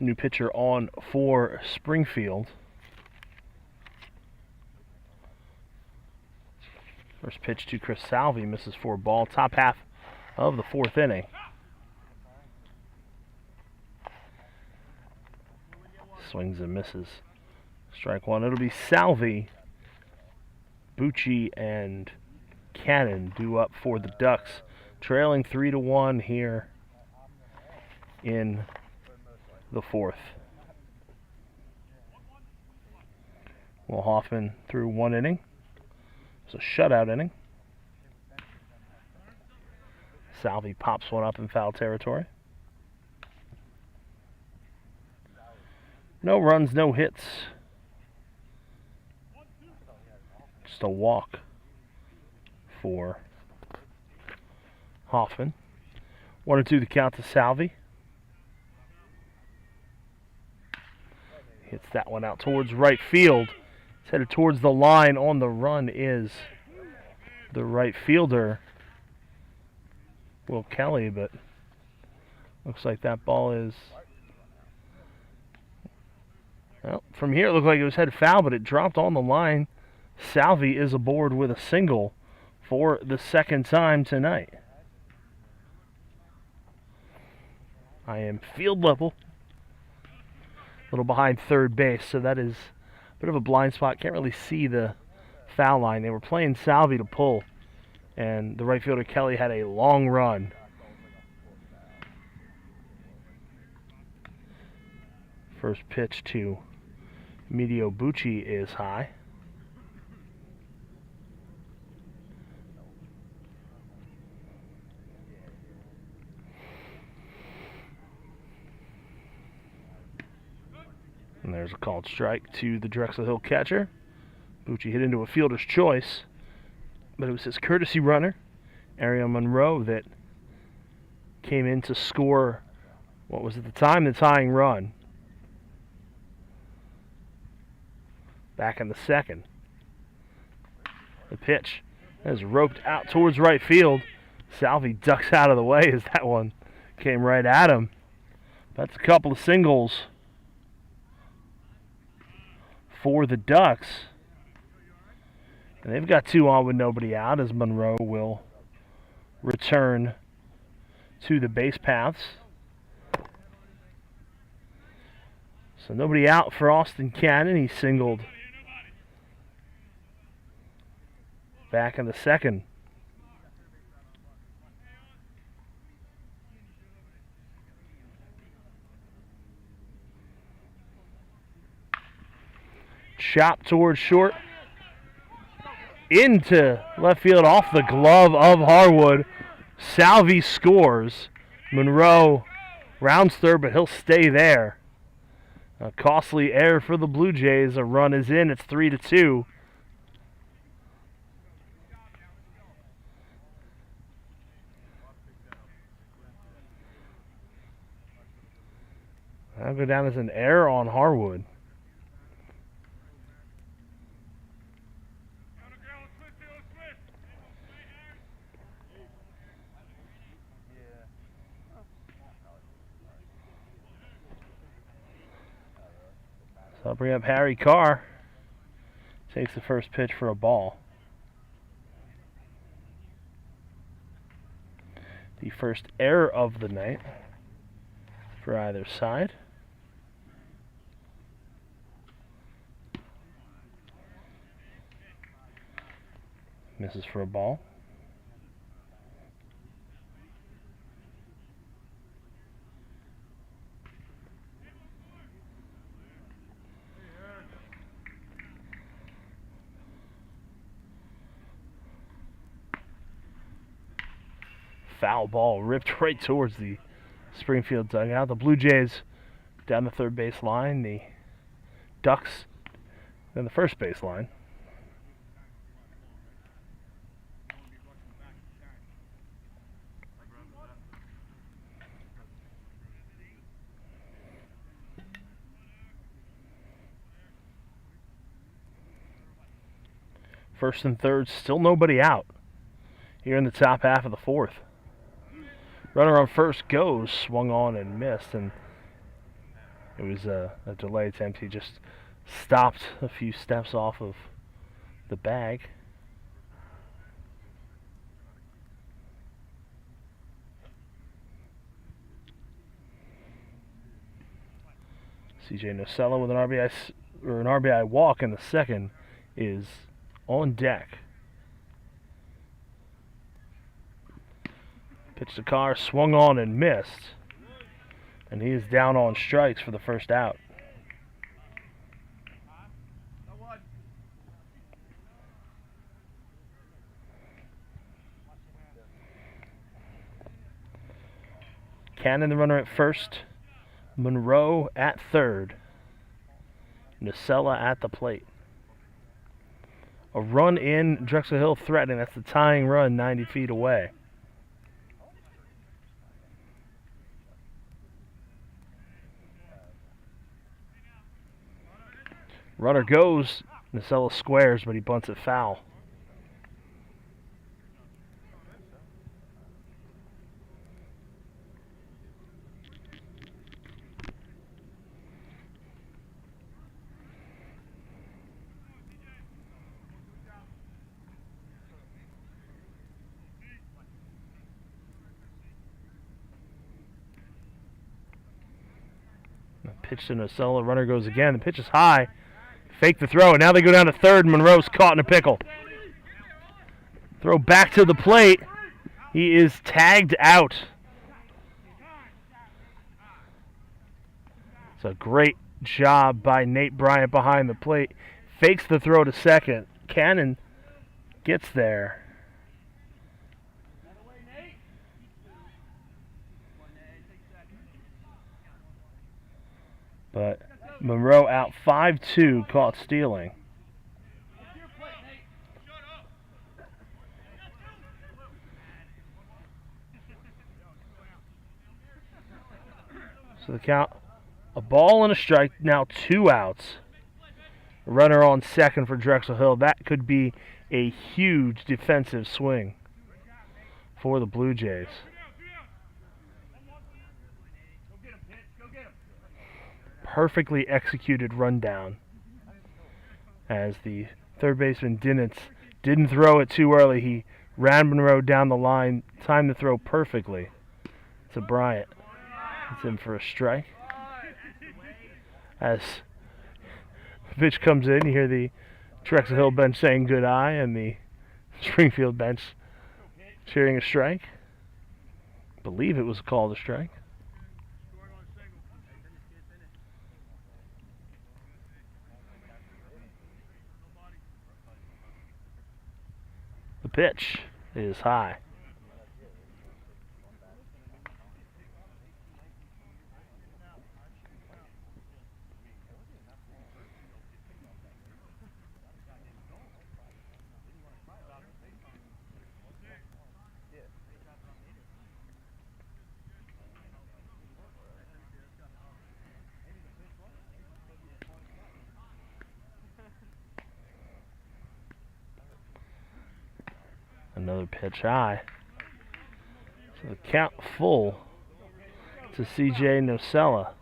New pitcher on for Springfield. First pitch to Chris Salvi, misses for a ball. Top half of the 4th inning. Swings and misses. Strike one. It'll be Salvi, Bucci, and Cannon due up for the Ducks. Trailing 3-1 here in the 4th. Will Hoffman through 1 inning. It's a shutout inning. Salvi pops one up in foul territory. No runs, no hits. Just a walk for Hoffman. 1-2 the count to Salvi. Hits that one out towards right field. It's headed towards the line. On the run is the right fielder, Will Kelly, but looks like that ball is... Well, from here it looked like it was headed foul, but it dropped on the line. Salvi is aboard with a single for the 2nd time tonight. I am field level, a little behind third base, so that is a bit of a blind spot. Can't really see the foul line. They were playing Salvi to pull, and the right fielder Kelly had a long run. First pitch to Medio Bucci is high. And there's a called strike to the Drexel Hill catcher. Bucci hit into a fielder's choice, but it was his courtesy runner, Ariel Monroe, that came in to score what was at the time the tying run. Back in the 2nd. The pitch is roped out towards right field. Salvi ducks out of the way as that one came right at him. That's a couple of singles for the Ducks. And they've got 2 on with nobody out as Monroe will return to the base paths. So nobody out for Austin Cannon. He singled back in the 2nd. Chop towards short. Into left field off the glove of Harwood. Salvi scores. Monroe rounds third, but he'll stay there. A costly error for the Blue Jays. A run is in. It's 3-2. That'll go down as an error on Harwood. So I'll bring up Harry Carr. Takes the first pitch for a ball. The first error of the night for either side. Misses for a ball. Foul ball ripped right towards the Springfield dugout. The Blue Jays down the third base line. The Ducks then the first base line. First and third, still nobody out here in the top half of the 4th. Runner on first goes, swung on and missed, and It was a delay attempt. He just stopped a few steps off of the bag. CJ Nocella with an RBI walk, and the second is on deck. Pitch to Carr, swung on and missed, and he is down on strikes for the first out. Cannon, the runner at first. Monroe at third. Nocella at the plate. A run in, Drexel Hill threatening. That's the tying run 90 feet away. Runner goes. Nocella squares, but he bunts it foul. Pitch to Nocella, runner goes again. The pitch is high. Fake the throw, and now they go down to third. Monroe's caught in a pickle. Throw back to the plate. He is tagged out. It's a great job by Nate Bryant behind the plate. Fakes the throw to second. Cannon gets there. But Monroe out 5-2, caught stealing. So the count, a ball and a strike, now 2 outs. A runner on second for Drexel Hill. That could be a huge defensive swing for the Blue Jays. Perfectly executed rundown as the third baseman didn't throw it too early. He ran Monroe down the line, timed the throw perfectly to Bryant. It's in for a strike. As the pitch comes in, you hear the Drexel Hill bench saying good eye and the Springfield bench cheering a strike. I believe it was called a strike. The pitch is high. Another pitch high. So the count full to CJ Nocella.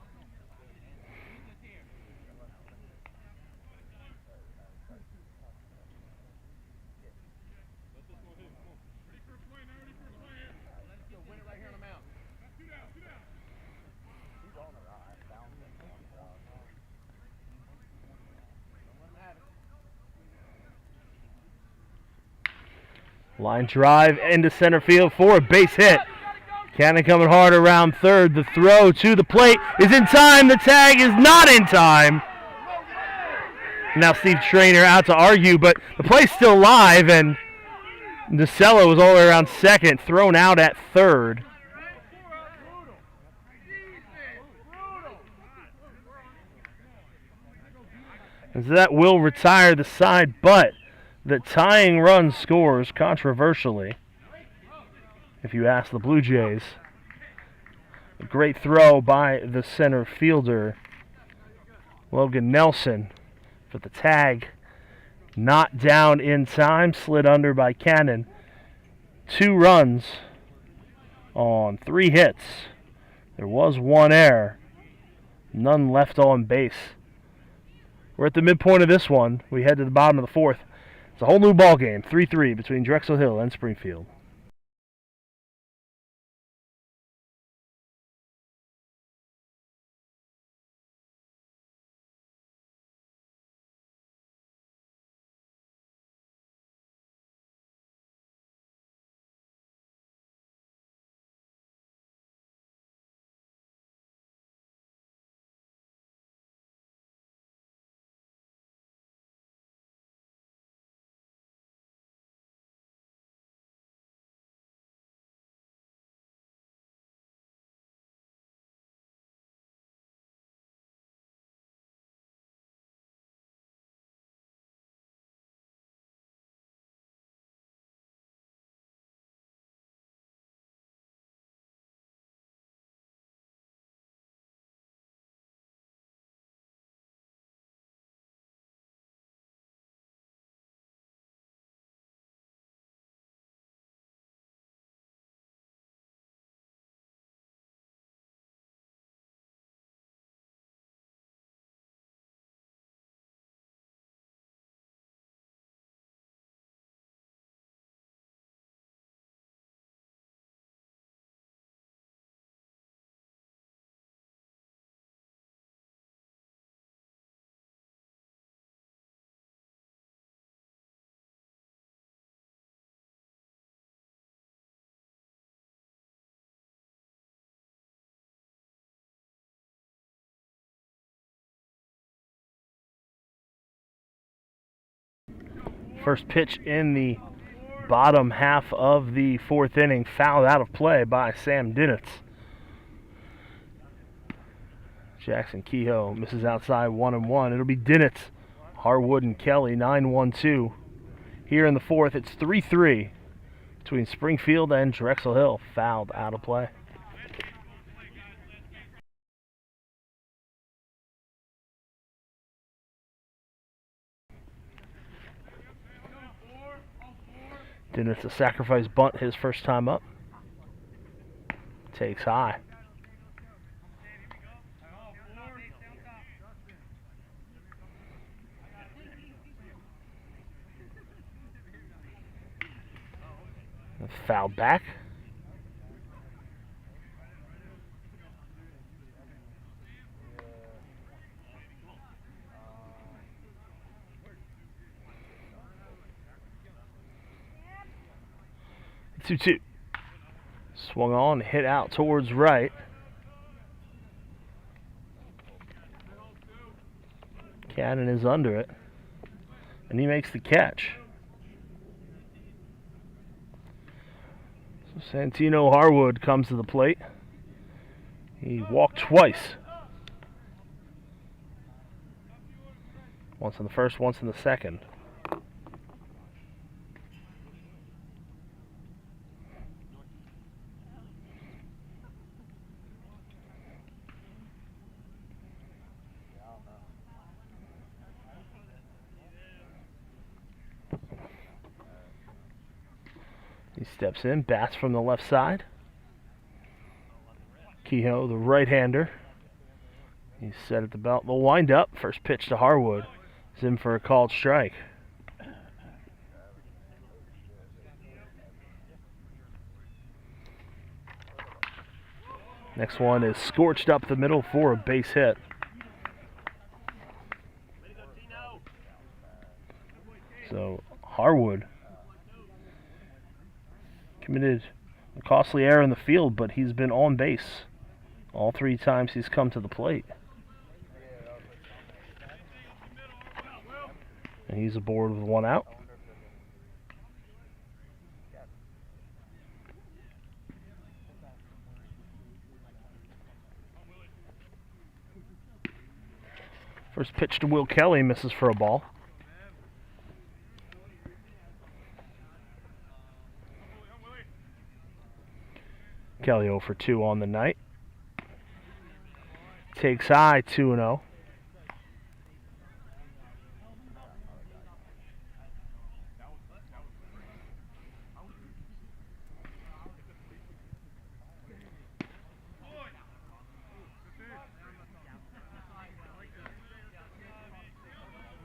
Line drive into center field for a base hit. Cannon coming hard around third. The throw to the plate is in time. The tag is not in time. Now Steve Traynor out to argue, but the play's still live, and Nocella was all the way around second, thrown out at third. And so that will retire the side, but the tying run scores controversially, if you ask the Blue Jays. A great throw by the center fielder, Logan Nelson, for the tag. Not down in time, slid under by Cannon. 2 runs on 3 hits. There was 1 error, None left on base. We're at the midpoint of this one. We head to the bottom of the fourth. It's a whole new ball game, 3-3 between Drexel Hill and Springfield. First pitch in the bottom half of the fourth inning, fouled out of play by Sam Dinitz. Jackson Kehoe misses outside 1-1. It'll be Dinitz, Harwood, and Kelly, 9-1-2. Here in the fourth, it's 3-3 between Springfield and Drexel Hill, fouled out of play. Dinitz a sacrifice bunt his first time up. Takes high. Foul back. Two. Swung on, hit out towards right. Cannon is under it, and he makes the catch. So Santino Harwood comes to the plate. He walked twice. Once in the first, once in the second. He steps in, bats from the left side. Kehoe, the right-hander. He's set at the belt. The wind-up. First pitch to Harwood. He's in for a called strike. Next one is scorched up the middle for a base hit. So Harwood committed a costly error in the field, but he's been on base all three times he's come to the plate. And he's aboard with one out. First pitch to Will Kelly, misses for a ball. Kelly 0 for 2 on the night. Takes high, 2-0.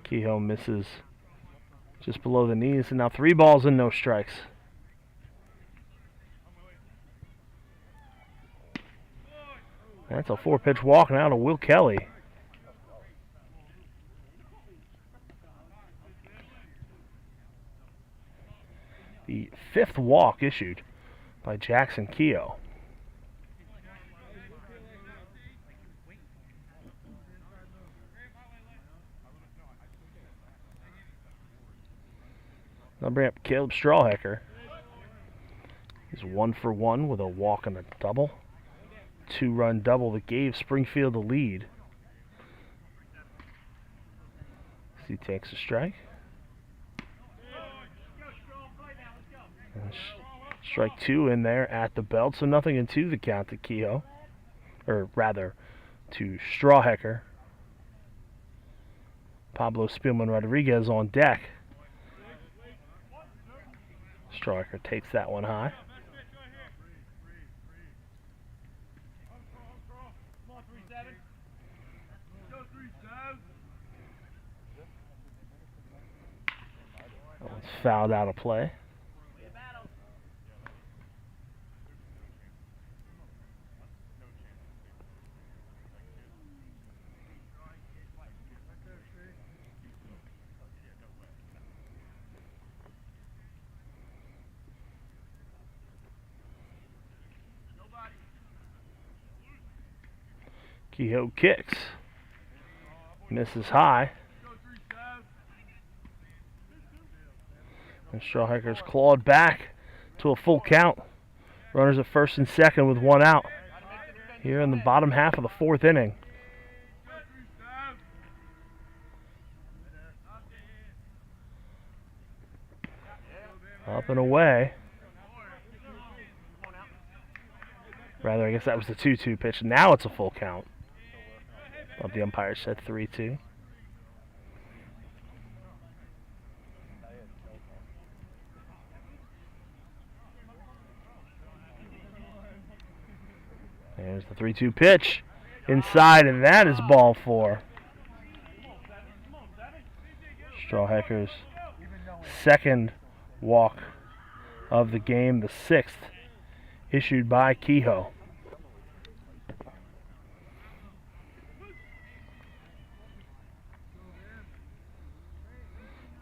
Kehoe misses just below the knees, and now 3 balls and no strikes. That's a 4-pitch walk now to Will Kelly. The 5th walk issued by Jackson Kehoe. I'll bring up Caleb Strawhecker. He's 1 for 1 with a walk and a double. 2-run double that gave Springfield the lead. He takes a strike. And strike 2 in there at the belt, so 0-2 the count to Kehoe. Or rather, to Strawhecker. Pablo Spielman Rodriguez on deck. Strawhecker takes that one high. That one's fouled out of play. Kehoe kicks. Misses high. And Strawhecker's clawed back to a full count. Runners at first and second with 1 out. Here in the bottom half of the 4th inning. Up and away. Rather, I guess that was the 2-2 pitch. Now it's a full count. But the umpire said 3-2. There's the 3-2 pitch. Inside, and that is ball 4. Strawhecker's 2nd walk of the game, the 6th issued by Kehoe.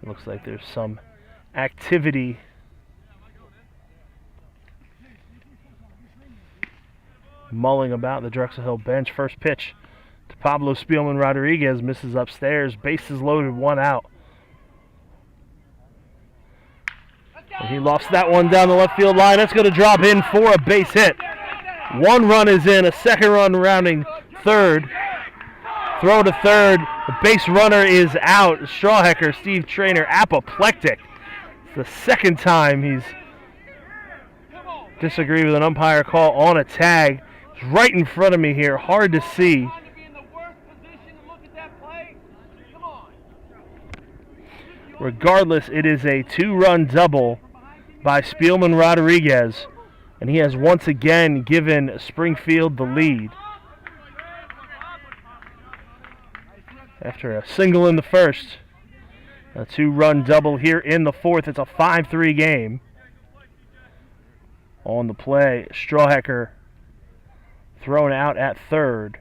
Looks like there's some activity mulling about the Drexel Hill bench. First pitch to Pablo Spielman Rodriguez, misses upstairs. Bases loaded, 1 out. And he lofts that one down the left field line. That's going to drop in for a base hit. 1 run is in, a 2nd run rounding third. Throw to third. The base runner is out. Strawhecker, Steve Trainer, apoplectic. It's the 2nd time he's disagreed with an umpire call on a tag. It's right in front of me here. Hard to see. Regardless, it is a 2-run double by Spielman Rodriguez, and he has once again given Springfield the lead. After a single in the first, a 2-run double here in the 4th. It's a 5-3 game. On the play, Strawhecker thrown out at third.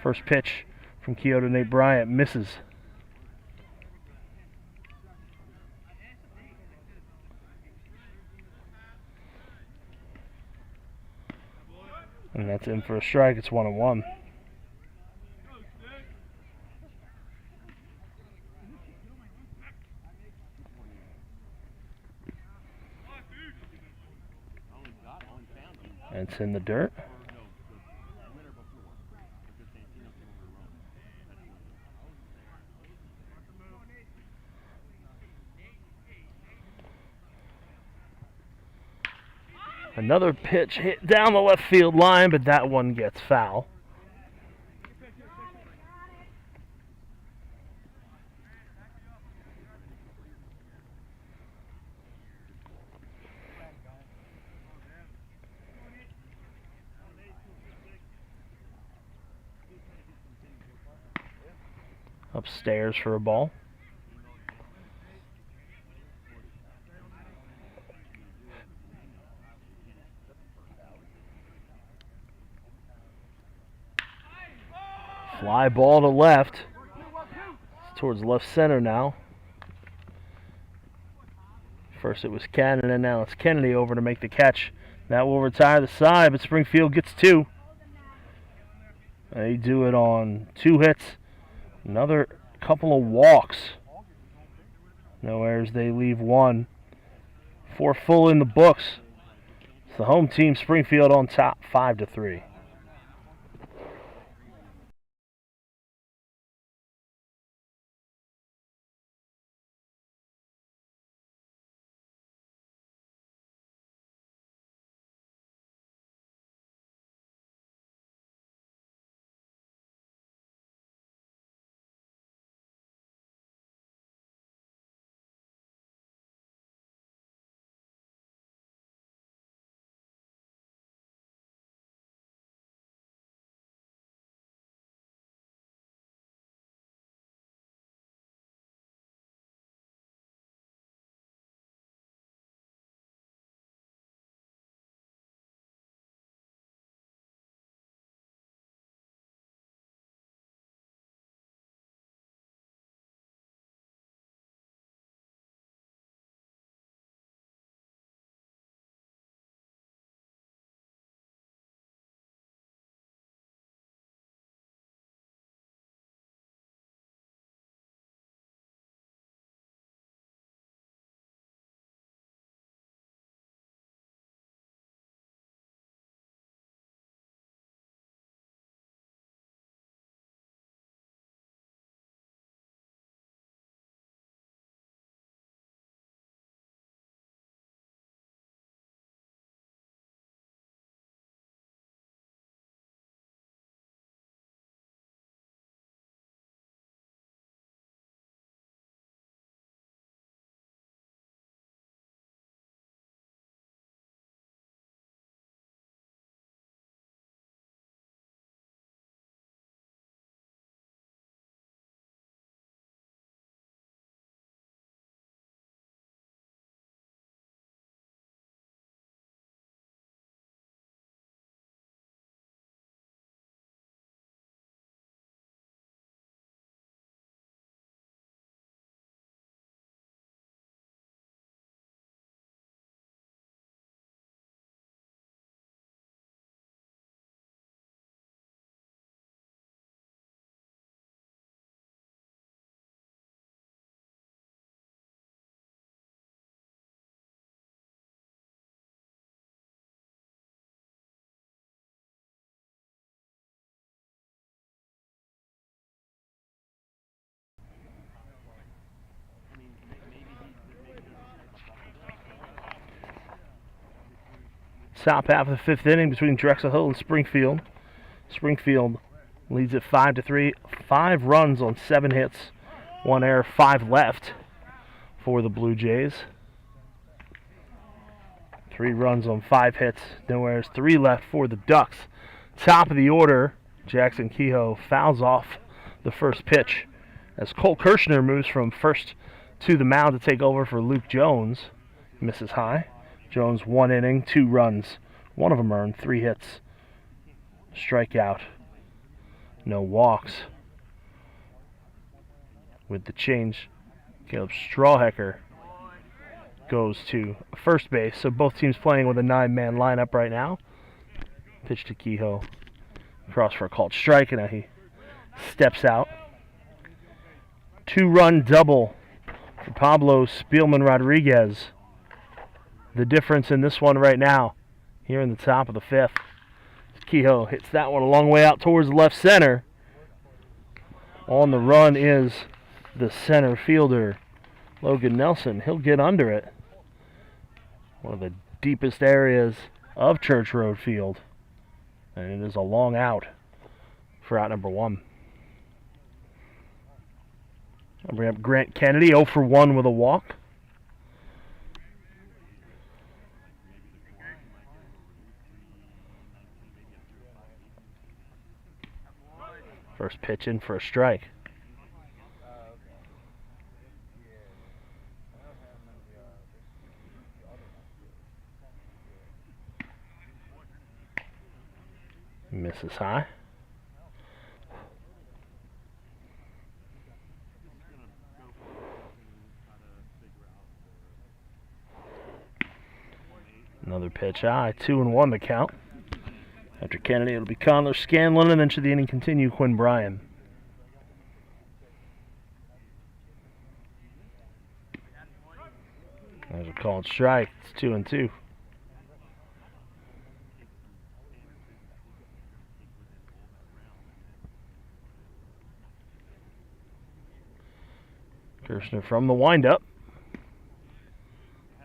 First pitch from Kehoe to Nate Bryant misses. And that's in for a strike. It's 1-1. And it's in the dirt. Another pitch hit down the left field line, but that one gets foul. Upstairs for a ball. Fly ball to left. It's towards left center now. First it was Cannon, and now it's Kennedy over to make the catch. That will retire the side, but Springfield gets 2. They do it on 2 hits. Another couple of walks. No errors, they leave 1. 4 full in the books. It's the home team, Springfield, on top, 5-3. Top half of the 5th inning between Drexel Hill and Springfield. Springfield leads at 5-3. 5 runs on 7 hits. 1 error, 5 left for the Blue Jays. 3 runs on 5 hits. No errors, 3 left for the Ducks. Top of the order, Jackson Kehoe fouls off the first pitch as Cole Kirshner moves from first to the mound to take over for Luke Jones. Misses high. Jones 1 inning, 2 runs. 1 of them earned, 3 hits. Strikeout. No walks. With the change, Caleb Strawhecker goes to first base. So both teams playing with a 9-man lineup right now. Pitch to Kehoe. Cross for a called strike, and now he steps out. 2-run double for Pablo Spielman Rodriguez. The difference in this one right now, here in the top of the 5th. Kehoe hits that one a long way out towards left center. On the run is the center fielder, Logan Nelson. He'll get under it. One of the deepest areas of Church Road Field. And it is a long out for out number 1. I'll bring up Grant Kennedy, 0 for 1 with a walk. First pitch in for a strike. Misses high. Another pitch high. 2-1 the count. After Kennedy, it'll be Connor Scanlon, and then should the inning continue, Quinn Bryan. There's a called strike. It's 2-2. Kirshner from the windup.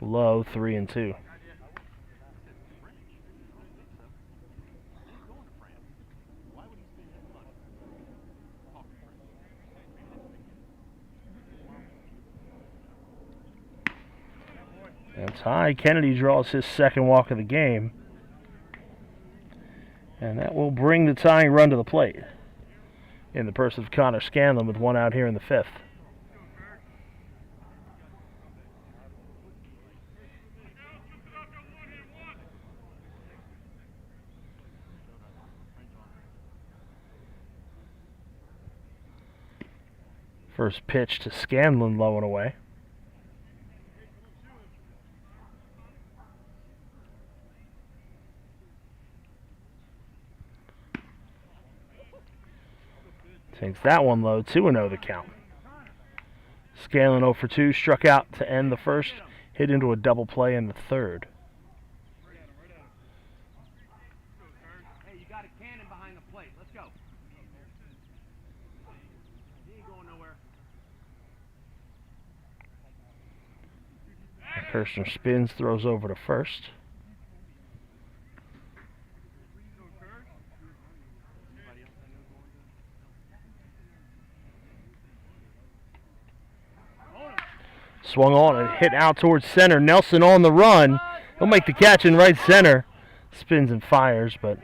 Low, 3-2. That's high. Kennedy draws his second walk of the game. And that will bring the tying run to the plate in the person of Connor Scanlon with one out here in the fifth. First pitch to Scanlon, low and away. Takes that one low, 2-0 the count. Scanlon 0 for 2, struck out to end the first, hit into a double play in the third. Hey, you got a cannon behind the plate. Let's go. He ain't going nowhere. Kirshner spins, throws over to first. Swung on and hit out towards center. Nelson on the run. He'll make the catch in right center. Spins and fires, but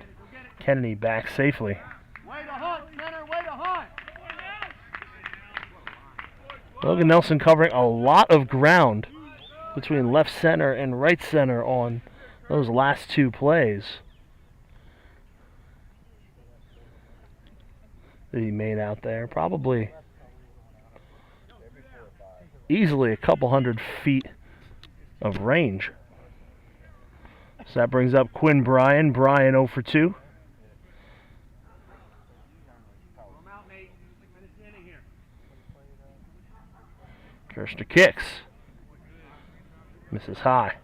Kennedy back safely. Way to hunt, center. Way to hunt. Logan Nelson covering a lot of ground between left center and right center on those last two plays that he made out there. Probably easily a couple hundred feet of range. So that brings up Quinn Bryan. Bryan 0 for 2. Kirshner kicks. Misses high.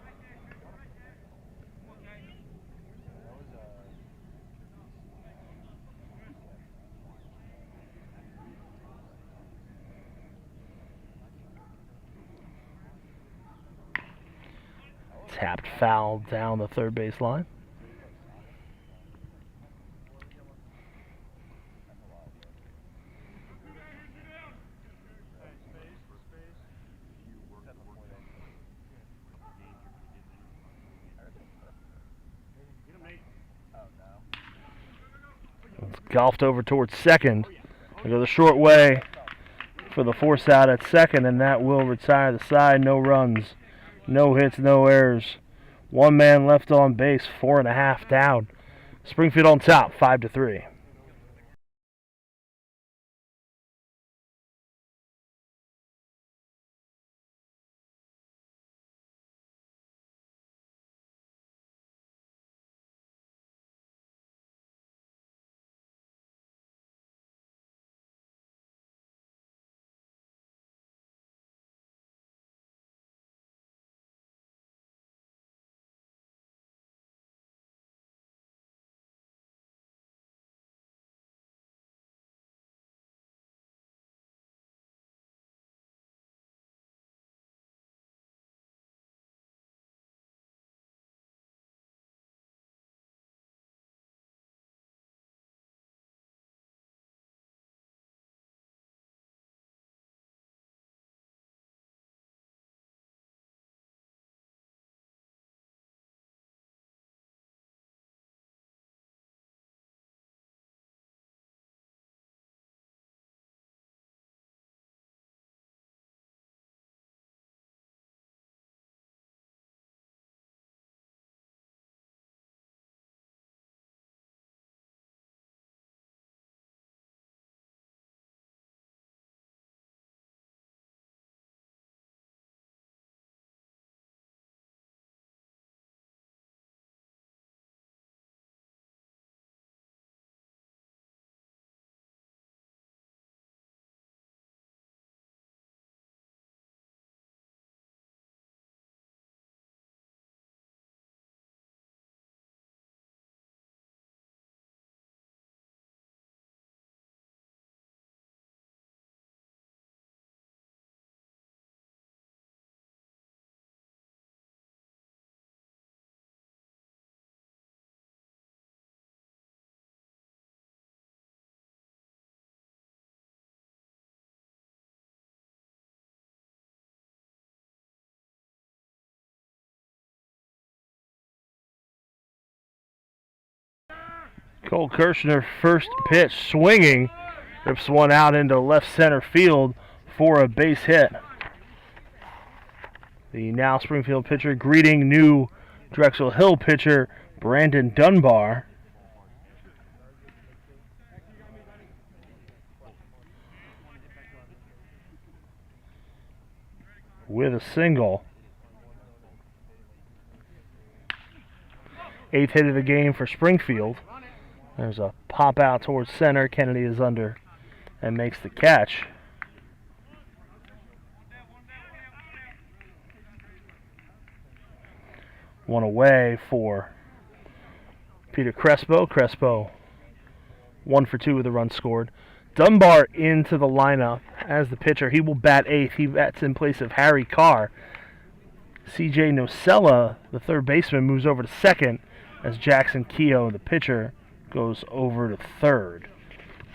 Tapped foul down the third base line. It's golfed over towards second. They go the short way for the force out at second, and that will retire the side. No runs, no hits, no errors. One man left on base, 4.5 down. Springfield on top, 5-3. Cole Kirshner, first pitch, swinging, rips one out into left center field for a base hit. The now Springfield pitcher greeting new Drexel Hill pitcher Brandon Dunbar. With a single. 8th hit of the game for Springfield. There's a pop out towards center. Kennedy is under and makes the catch. One away for Peter Crespo. Crespo 1 for 2 with a run scored. Dunbar into the lineup as the pitcher. He will bat 8th. He bats in place of Harry Carr. CJ Nocella, the third baseman, moves over to second as Jackson Keogh, the pitcher, goes over to third.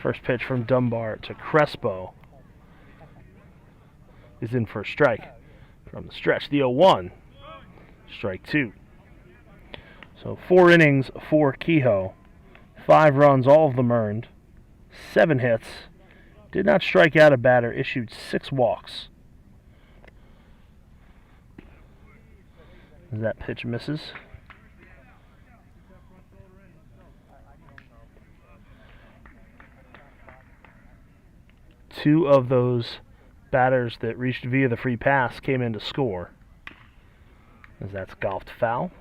First pitch from Dunbar to Crespo is in for a strike. From the stretch, the 0-1. Strike 2. So 4 innings for Kehoe. 5 runs, all of them earned. 7 hits. Did not strike out a batter. Issued 6 walks. As that pitch misses. Two of those batters that reached via the free pass came in to score. As that's golfed foul.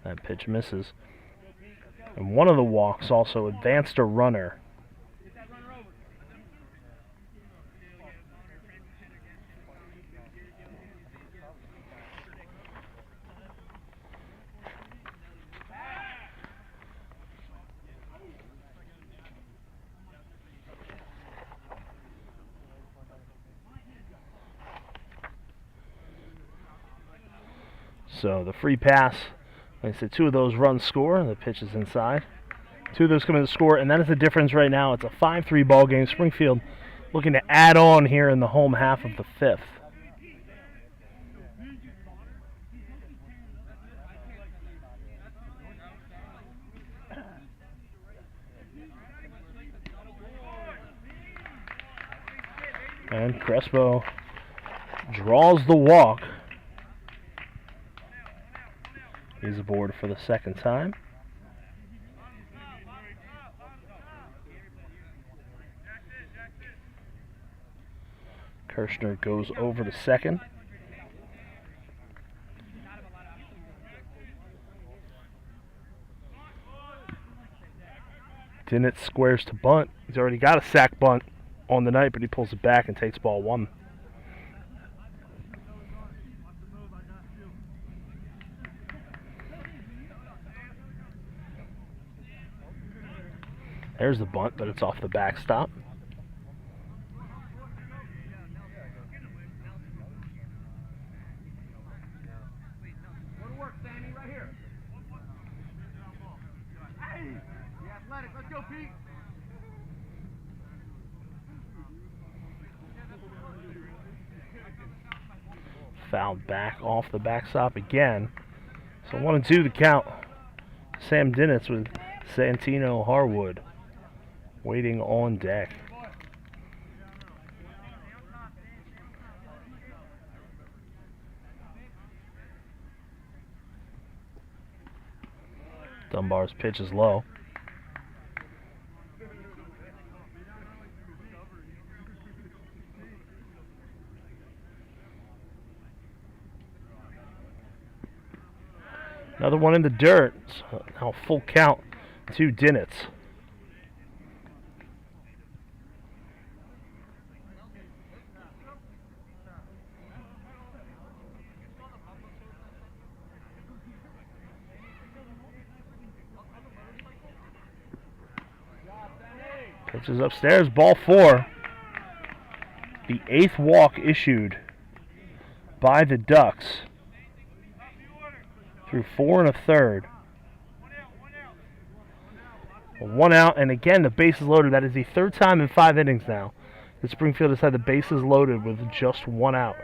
That pitch misses. And one of the walks also advanced a runner. So the free pass, like I said, 2 of those runs score. The pitch is inside. 2 of those come in to score, and that is the difference right now. It's a 5-3 ball game. Springfield looking to add on here in the home half of the 5th. And Crespo draws the walk. He's aboard for the second time. Kirshner goes over to second. Dinnett squares to bunt. He's already got a sack bunt on the night, but he pulls it back and takes ball 1. There's the bunt, but it's off the backstop. Go to work, Sammy, right here. Hey, the Athletic, let's go, Pete. Fouled back off the backstop again. So 1-2 the count. Sam Dinnitz with Santino Harwood waiting on deck. Dunbar's pitch is low. Another one in the dirt. So now full count to Dinnitz. Pitches upstairs, ball 4. The 8th walk issued by the Ducks through 4 1/3. 1 out, and again the bases loaded. That is the third time in 5 innings now that Springfield has had the bases loaded with just 1 out.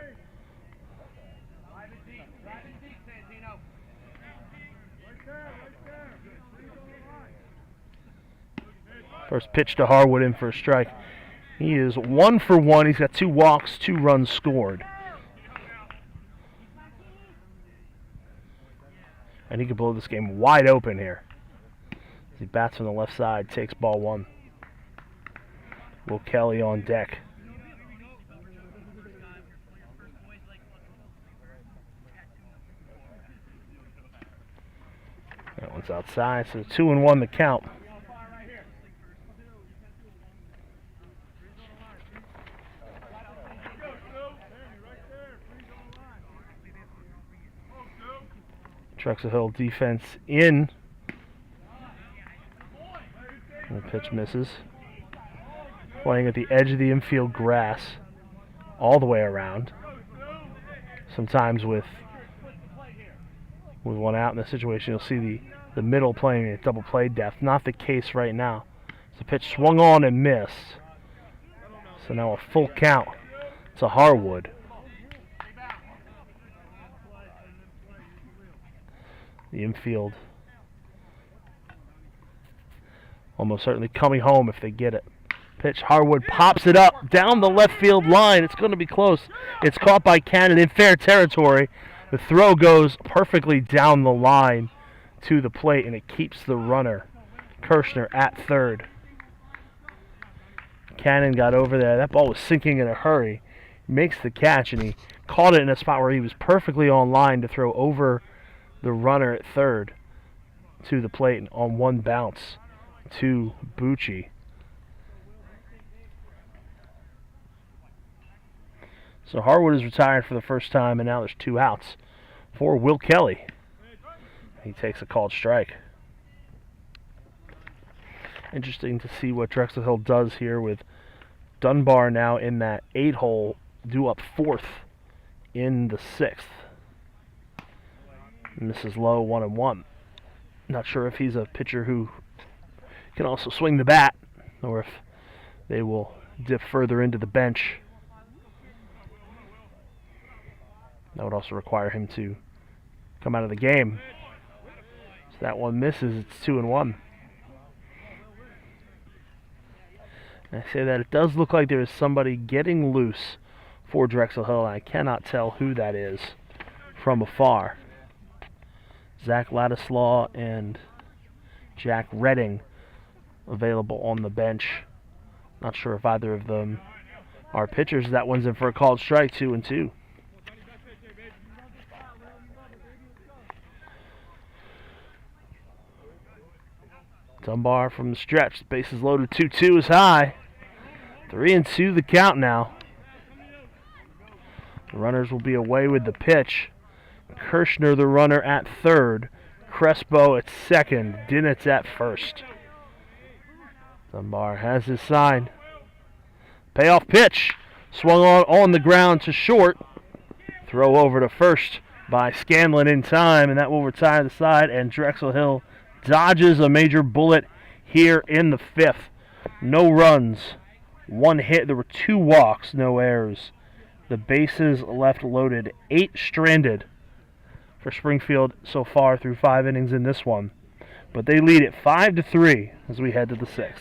First pitch to Harwood in for a strike. He is 1 for 1. He's got 2 walks, 2 runs scored. And he could blow this game wide open here. As he bats from the left side, takes ball 1. Will Kelly on deck. That one's outside, so 2-1 the count. Drexel Hill defense in. And the pitch misses. Playing at the edge of the infield grass all the way around. Sometimes with 1 out in this situation, you'll see the middle playing at double play depth. Not the case right now. The pitch swung on and missed. So now a full count to Harwood. The infield almost certainly coming home if they get it. Pitch, Harwood pops it up down the left field line. It's going to be close. It's caught by Cannon in fair territory. The throw goes perfectly down the line to the plate, and it keeps the runner, Kirshner, at third. Cannon got over there. That ball was sinking in a hurry. Makes the catch, and he caught it in a spot where he was perfectly on line to throw over the runner at third to the plate on 1 bounce to Bucci. So Harwood is retired for the first time, and now there's 2 outs for Will Kelly. He takes a called strike. Interesting to see what Drexel Hill does here with Dunbar now in that 8 hole, due up 4th in the 6th. Misses low, 1-1. Not sure if he's a pitcher who can also swing the bat, or if they will dip further into the bench. That would also require him to come out of the game. So that one misses. It's 2-1. And I say that it does look like there is somebody getting loose for Drexel Hill. I cannot tell who that is from afar. Zach Ladislaw and Jack Redding available on the bench. Not sure if either of them are pitchers. That one's in for a called strike, 2-2. Dunbar from the stretch. Bases loaded, 2-2 is high. 3-2 the count now. The runners will be away with the pitch. Kirshner, the runner, at third. Crespo at second. Dinitz at first. Dunbar has his sign. Payoff pitch. Swung on the ground to short. Throw over to first by Scanlon in time, and that will retire the side, and Drexel Hill dodges a major bullet here in the 5th. No runs, 1 hit. There were 2 walks, no errors. The bases left loaded, 8 stranded for Springfield so far through 5 innings in this one. But they lead it 5-3 as we head to the 6th.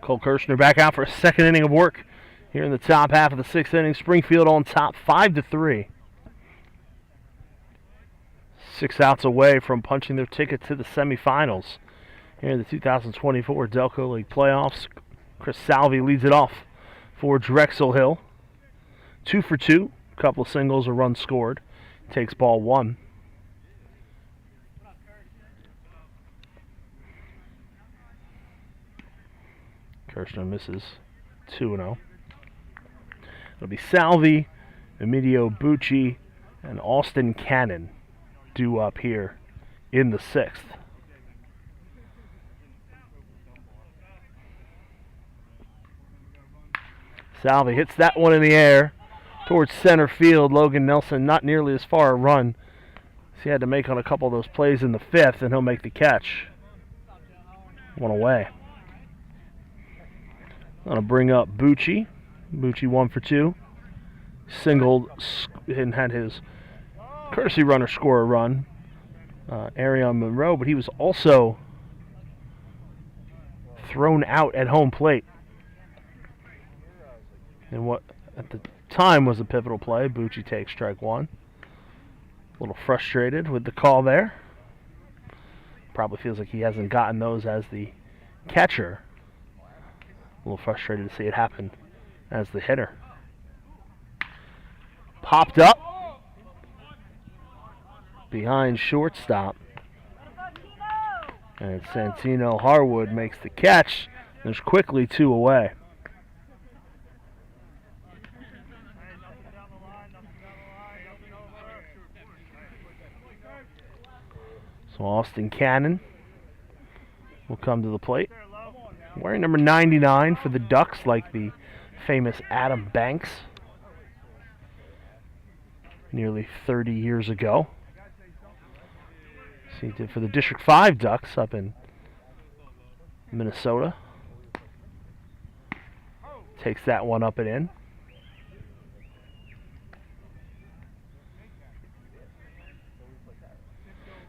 Cole Kirshner back out for a second inning of work here in the top half of the sixth inning. Springfield on top 5-3. 6 outs away from punching their ticket to the semifinals here in the 2024 Delco League Playoffs. Chris Salvi leads it off for Drexel Hill. 2 for 2, a couple of singles, a run scored. Takes ball 1. Kirshner misses 2-0. It'll be Salvi, Emilio Bucci, and Austin Cannon due up here in the 6th. Salvi hits that one in the air towards center field. Logan Nelson not nearly as far a run as he had to make on a couple of those plays in the 5th, and he'll make the catch. One away. Going to bring up Bucci. Bucci 1 for 2. Singled and had his courtesy runner score a run. Arion Monroe, but he was also thrown out at home plate. And what at the time was a pivotal play. Bucci takes strike 1. A little frustrated with the call there. Probably feels like he hasn't gotten those as the catcher. A little frustrated to see it happen as the hitter. Popped up behind shortstop. And Santino Harwood makes the catch. There's quickly 2 away. So Austin Cannon will come to the plate. Wearing number 99 for the Ducks, like the famous Adam Banks nearly 30 years ago. So he did for the District 5 Ducks up in Minnesota. Takes that one up and in.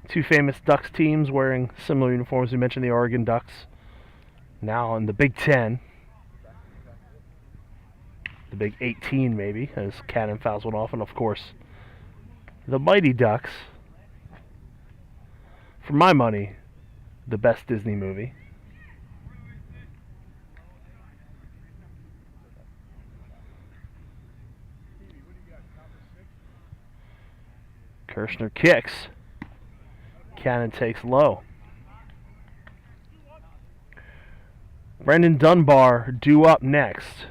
Two famous Ducks teams wearing similar uniforms. We mentioned the Oregon Ducks. Now in the Big Ten. The Big 18 maybe, as Cannon fouls one off. And of course, the Mighty Ducks. For my money, the best Disney movie. Kirshner kicks. Cannon takes low. Brendan Dunbar due up next.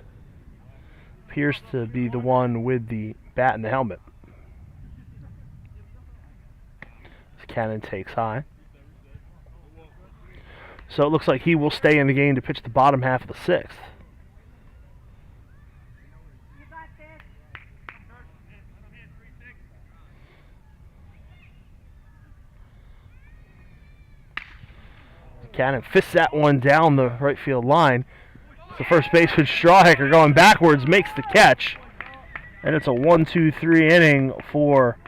Appears to be the one with the bat and the helmet. Cannon takes high. So it looks like he will stay in the game to pitch the bottom half of the 6th. Cannon fists that one down the right field line. The first baseman Strawhecker going backwards makes the catch. And it's a 1-2-3 inning for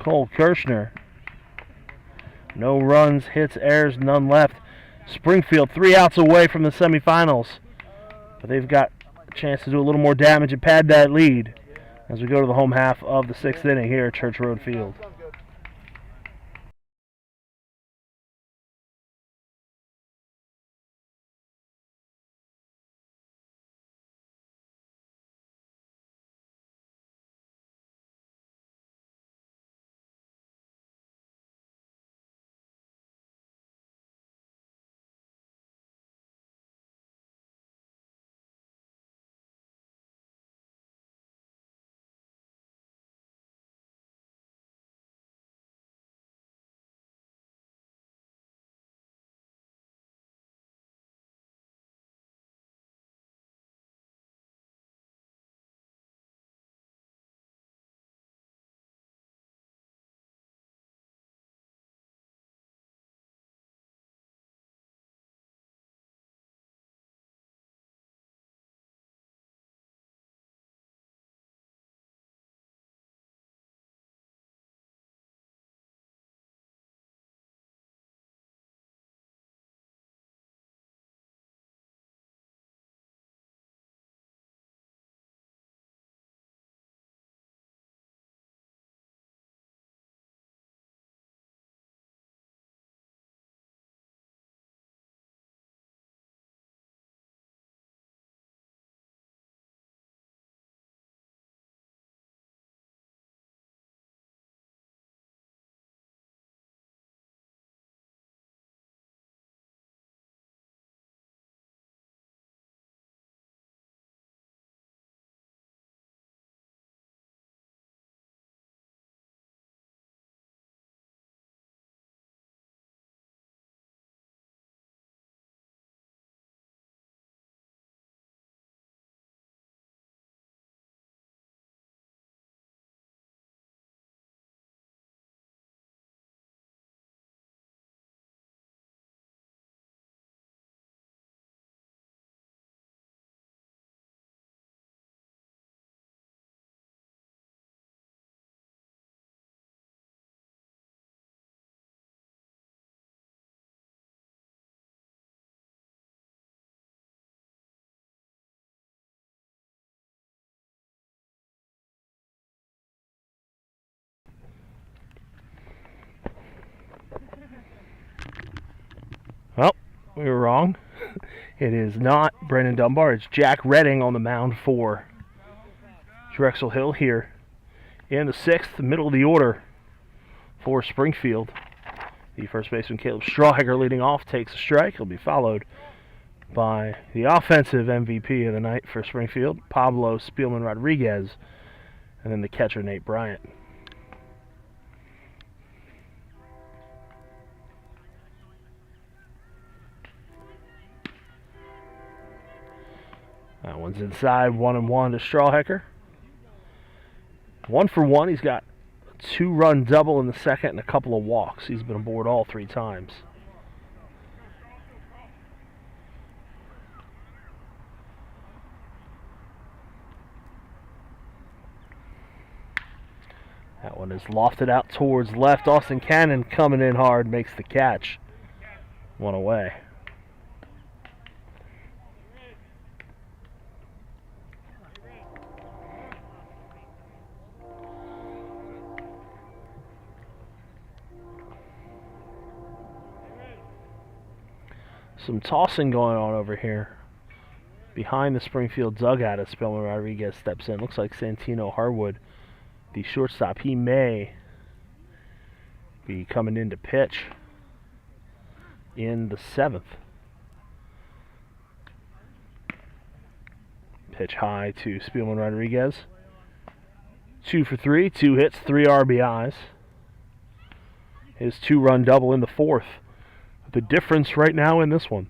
Cole Kirshner. No runs, hits, errors, none left. Springfield 3 outs away from the semifinals. But they've got a chance to do a little more damage and pad that lead as we go to the home half of the 6th inning here at Church Road Field. We were wrong. It is not Brandon Dunbar. It's Jack Redding on the mound for Drexel Hill here in the 6th, middle of the order for Springfield. The first baseman, Caleb Strawhager, leading off, takes a strike. He'll be followed by the offensive MVP of the night for Springfield, Pablo Spielman Rodriguez, and then the catcher, Nate Bryant. That one's inside, 1-1 to Strawhager. 1 for 1. He's got a 2-run double in the second and a couple of walks. He's been aboard all 3 times. That one is lofted out towards left. Austin Cannon coming in hard, makes the catch. 1 away. Some tossing going on over here behind the Springfield dugout as Spielman Rodriguez steps in. Looks like Santino Harwood, the shortstop, he may be coming in to pitch in the 7th. Pitch high to Spielman Rodriguez. 2 for 3, 2 hits, 3 RBIs. His 2-run double in the 4th. The difference right now in this one.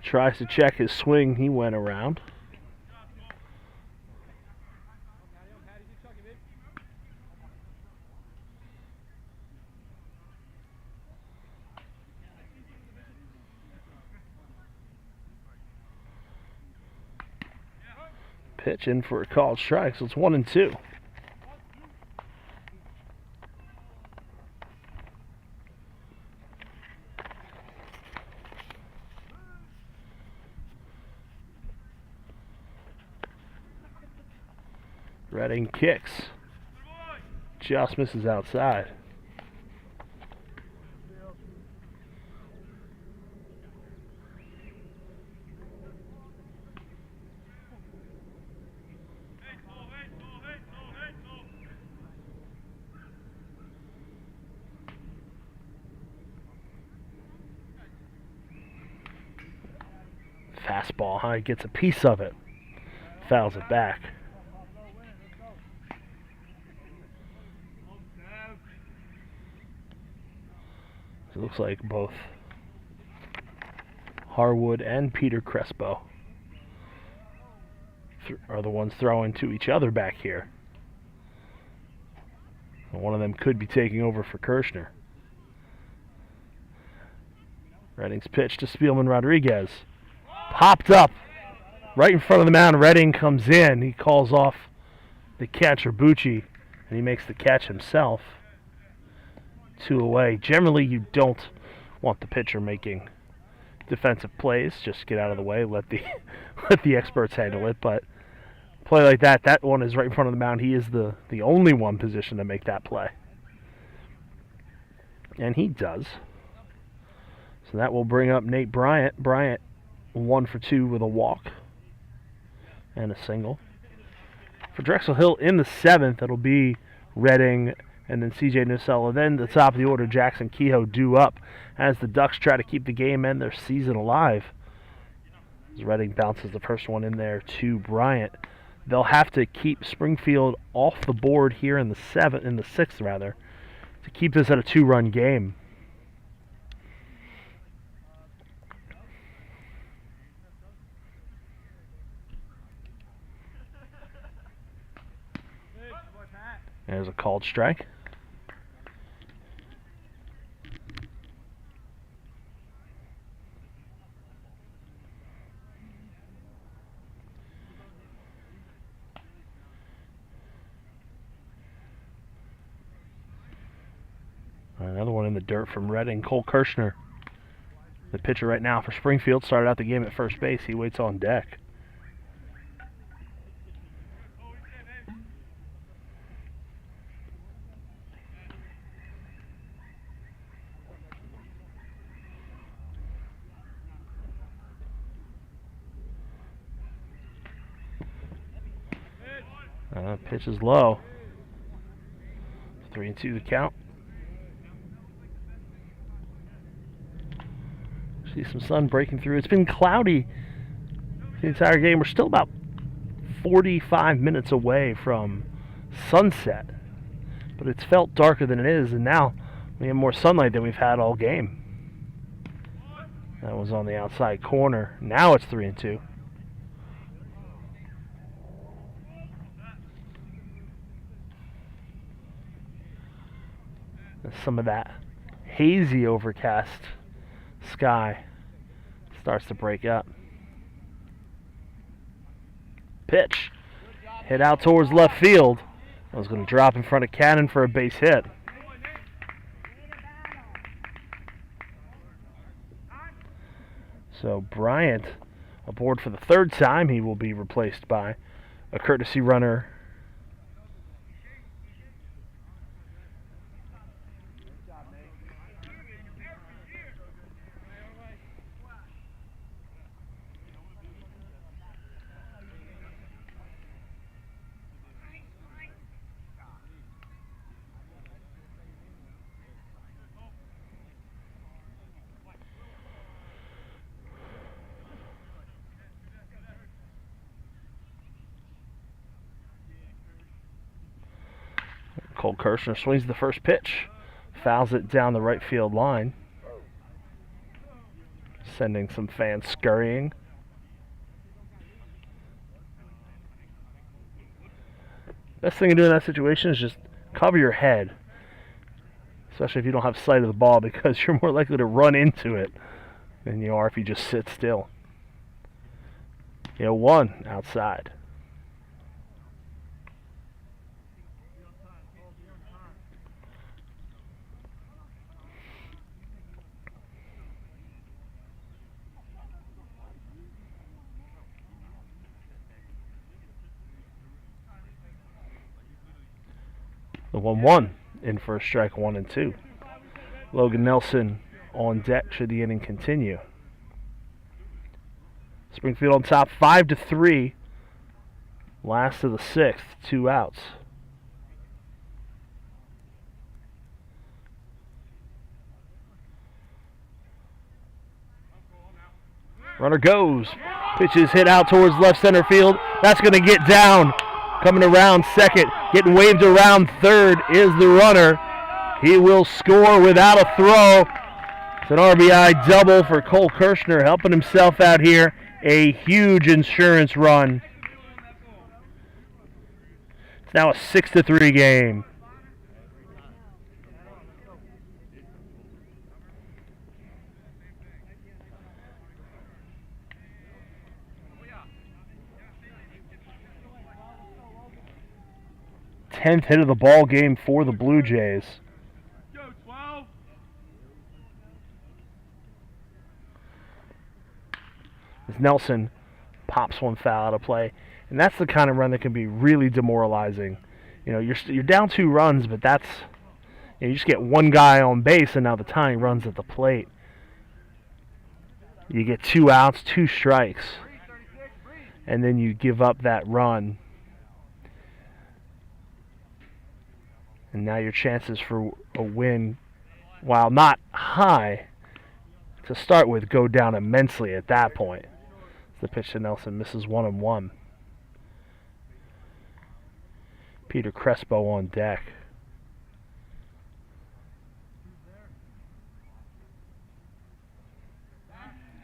Tries to check his swing. He went around. Pitch in for a called strike, so it's 1-2. Redding kicks. Just misses outside. Fastball high, gets a piece of it. Fouls it back. It looks like both Harwood and Peter Crespo are the ones throwing to each other back here. One of them could be taking over for Kirshner. Redding's pitch to Spielman Rodriguez. Popped up right in front of the mound. Redding comes in. He calls off the catcher, Bucci, and he makes the catch himself. 2 away. Generally, you don't want the pitcher making defensive plays. Just get out of the way. Let the experts handle it. But play like that, that one is right in front of the mound. He is the only one positioned to make that play. And he does. So that will bring up Nate Bryant. Bryant 1 for 2 with a walk and a single. For Drexel Hill in the 7th, it'll be Redding and then C.J. Nusella. Then the top of the order, Jackson Kehoe due up as the Ducks try to keep the game and their season alive. As Redding bounces the first one in there to Bryant. They'll have to keep Springfield off the board here in the 6th rather, to keep this at a 2-run game. There's a called strike. Another one in the dirt from Redding. Cole Kirshner, the pitcher right now for Springfield, started out the game at first base. He waits on deck. Pitch is low. 3-2 the count. See some sun breaking through. It's been cloudy the entire game. We're still about 45 minutes away from sunset, but it's felt darker than it is, and now we have more sunlight than we've had all game. That was on the outside corner. Now it's 3-2. Some of that hazy overcast sky starts to break up. Pitch hit out towards left field. I was going to drop in front of Cannon for a base hit. So Bryant aboard for the third time. He will be replaced by a courtesy runner. Cole Kirshner swings the first pitch, fouls it down the right field line, sending some fans scurrying. Best thing to do in that situation is just cover your head, especially if you don't have sight of the ball, because you're more likely to run into it than you are if you just sit still. 1 outside. The 1-1 in for a strike, 1-2. Logan Nelson on deck should the inning continue. Springfield on top 5-3. Last of the 6th, 2 outs. Runner goes. Pitch is hit out towards left center field. That's going to get down. Coming around second, getting waved around third is the runner. He will score without a throw. It's an RBI double for Cole Kirshner, helping himself out here. A huge insurance run. It's now a 6-3 game. Tenth hit of the ball game for the Blue Jays. As Nelson pops one foul out of play, and that's the kind of run that can be really demoralizing. You're down 2 runs, but that's you just get one guy on base, and now the tying runs at the plate. You get 2 outs, 2 strikes, and then you give up that run. And now your chances for a win, while not high to start with, go down immensely at that point. The pitch to Nelson misses 1-1. Peter Crespo on deck.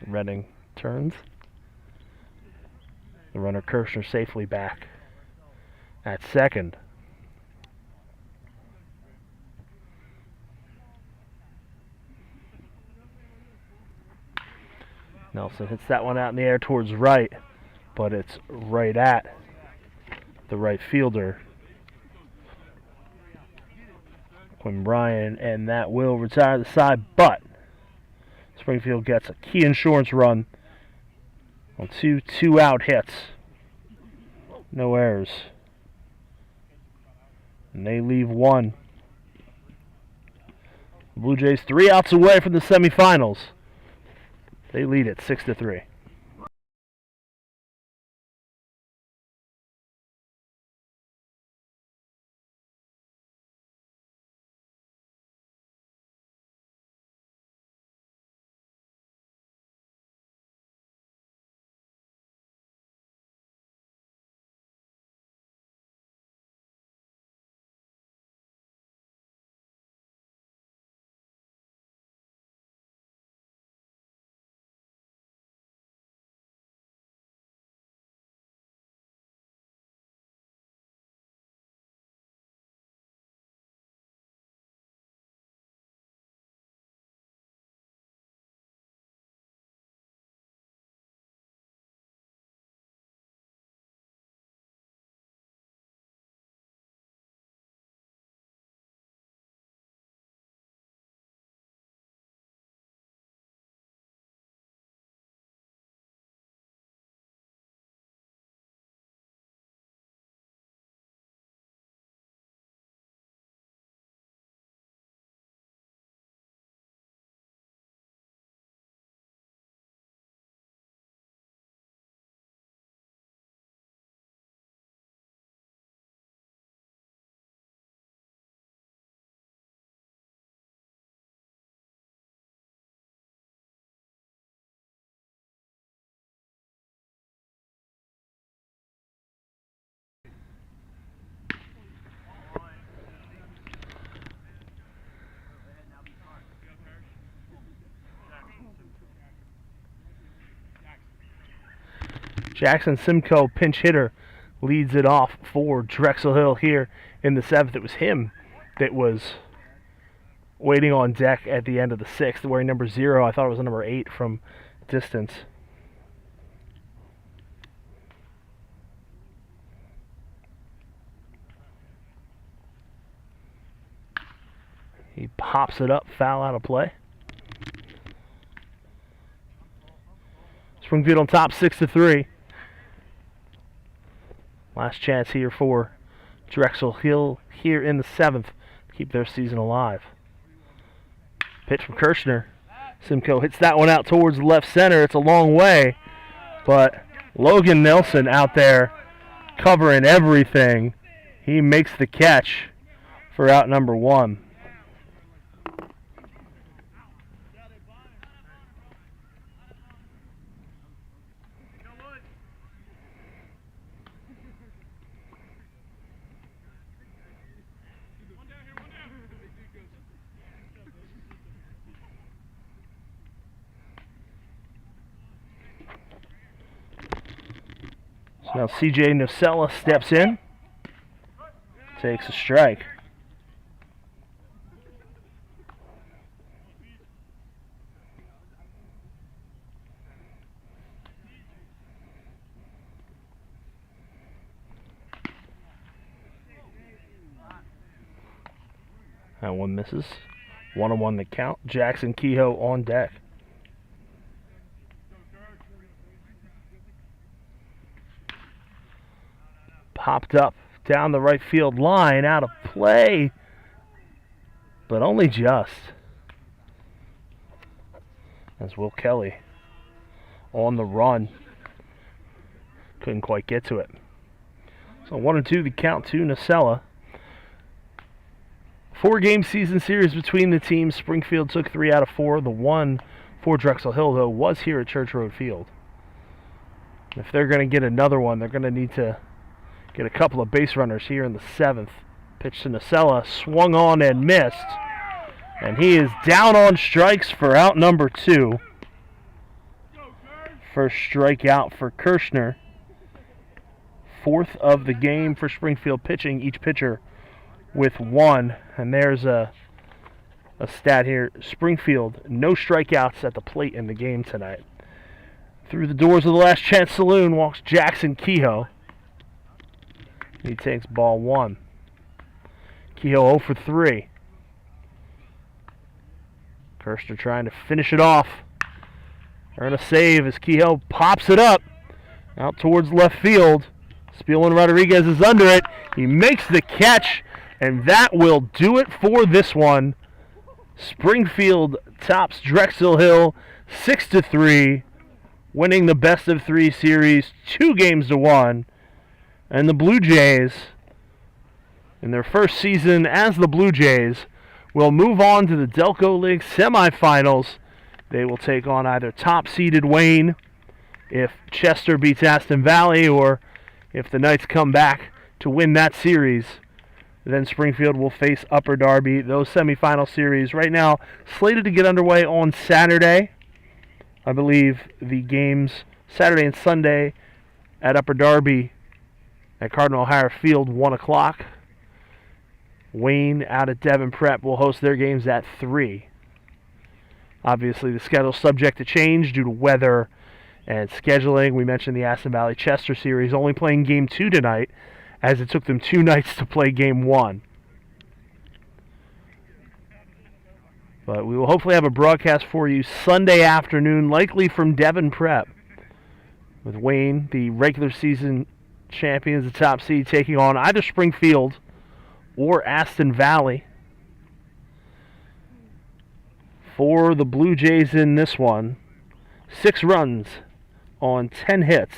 Redding turns. The runner Kirshner safely back at second. Nelson hits that one out in the air towards right, but it's right at the right fielder, Quinn Bryan, and that will retire the side, but Springfield gets a key insurance run on 2 2-out hits. No errors. And they leave 1. The Blue Jays 3 outs away from the semifinals. They lead it 6-3. Jackson Simcoe, pinch hitter, leads it off for Drexel Hill here in the 7th. It was him that was waiting on deck at the end of the 6th, wearing number 0. I thought it was number 8 from distance. He pops it up, foul out of play. Springfield on top, 6-3. Last chance here for Drexel Hill here in the 7th to keep their season alive. Pitch from Kirshner. Simcoe hits that one out towards left center. It's a long way, but Logan Nelson out there covering everything. He makes the catch for out number 1. Now C.J. Nocella steps in, takes a strike. That one misses. 1-1 the count. Jackson Kehoe on deck. Popped up down the right field line, out of play, but only just. As Will Kelly on the run. Couldn't quite get to it. So 1-2 the count to Nocella. 4-game season series between the teams. Springfield took 3 out of 4. The one for Drexel Hill, though, was here at Church Road Field. If they're going to get another one, they're going to need to get a couple of base runners here in the 7th. Pitch to Nocella, swung on and missed. And he is down on strikes for out number 2. First strikeout for Kirshner. 4th of the game for Springfield pitching, each pitcher with 1. And there's a stat here. Springfield, no strikeouts at the plate in the game tonight. Through the doors of the Last Chance Saloon walks Jackson Kehoe. He takes ball 1. Kehoe 0 for 3. Kirshner trying to finish it off. Earn a save as Kehoe pops it up out towards left field. Spielman Rodriguez is under it. He makes the catch, and that will do it for this one. Springfield tops Drexel Hill 6-3, winning the best of 3 series 2-1. And the Blue Jays, in their first season as the Blue Jays, will move on to the Delco League semifinals. They will take on either top-seeded Wayne if Chester beats Aston Valley, or if the Knights come back to win that series, then Springfield will face Upper Darby. Those semifinal series right now slated to get underway on Saturday. I believe the games Saturday and Sunday at Upper Darby at Cardinal O'Hara Field, 1 o'clock. Wayne out at Devon Prep will host their games at 3. Obviously, the schedule is subject to change due to weather and scheduling. We mentioned the Aston Valley Chester series only playing game 2 tonight, as it took them 2 nights to play game 1. But we will hopefully have a broadcast for you Sunday afternoon, likely from Devon Prep, with Wayne, the regular season champions, the top seed, taking on either Springfield or Aston Valley. For the Blue Jays in this one, 6 runs on 10 hits.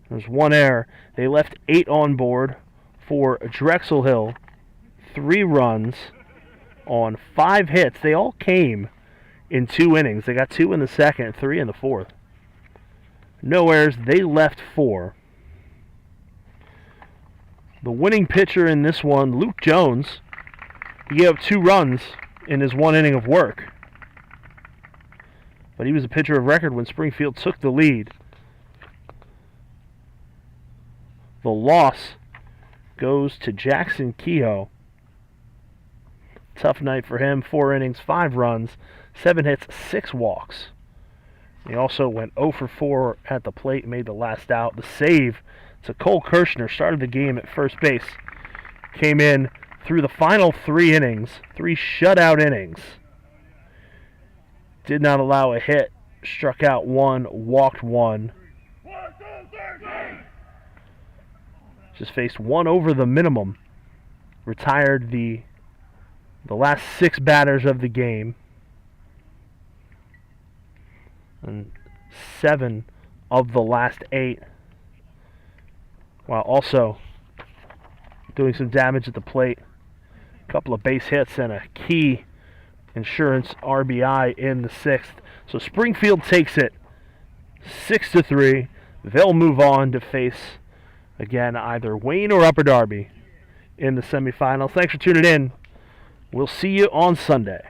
There's 1 error. They left 8 on board. For Drexel Hill, 3 runs on 5 hits. They all came in 2 innings. They got 2 in the 2nd, 3 in the 4th. No errors. They left 4. The winning pitcher in this one, Luke Jones, he gave up 2 runs in his 1 inning of work. But he was a pitcher of record when Springfield took the lead. The loss goes to Jackson Kehoe. Tough night for him. 4 innings, 5 runs, 7 hits, 6 walks. He also went 0 for 4 at the plate, made the last out. The save to Cole Kirshner, started the game at first base. Came in through the final 3 innings, 3 shutout innings. Did not allow a hit, struck out 1, walked 1. Just faced 1 over the minimum. Retired the last 6 batters of the game. And 7 of the last 8. While also doing some damage at the plate. A couple of base hits and a key insurance RBI in the 6th. So Springfield takes it 6-3. They'll move on to face, again, either Wayne or Upper Darby in the semifinals. Thanks for tuning in. We'll see you on Sunday.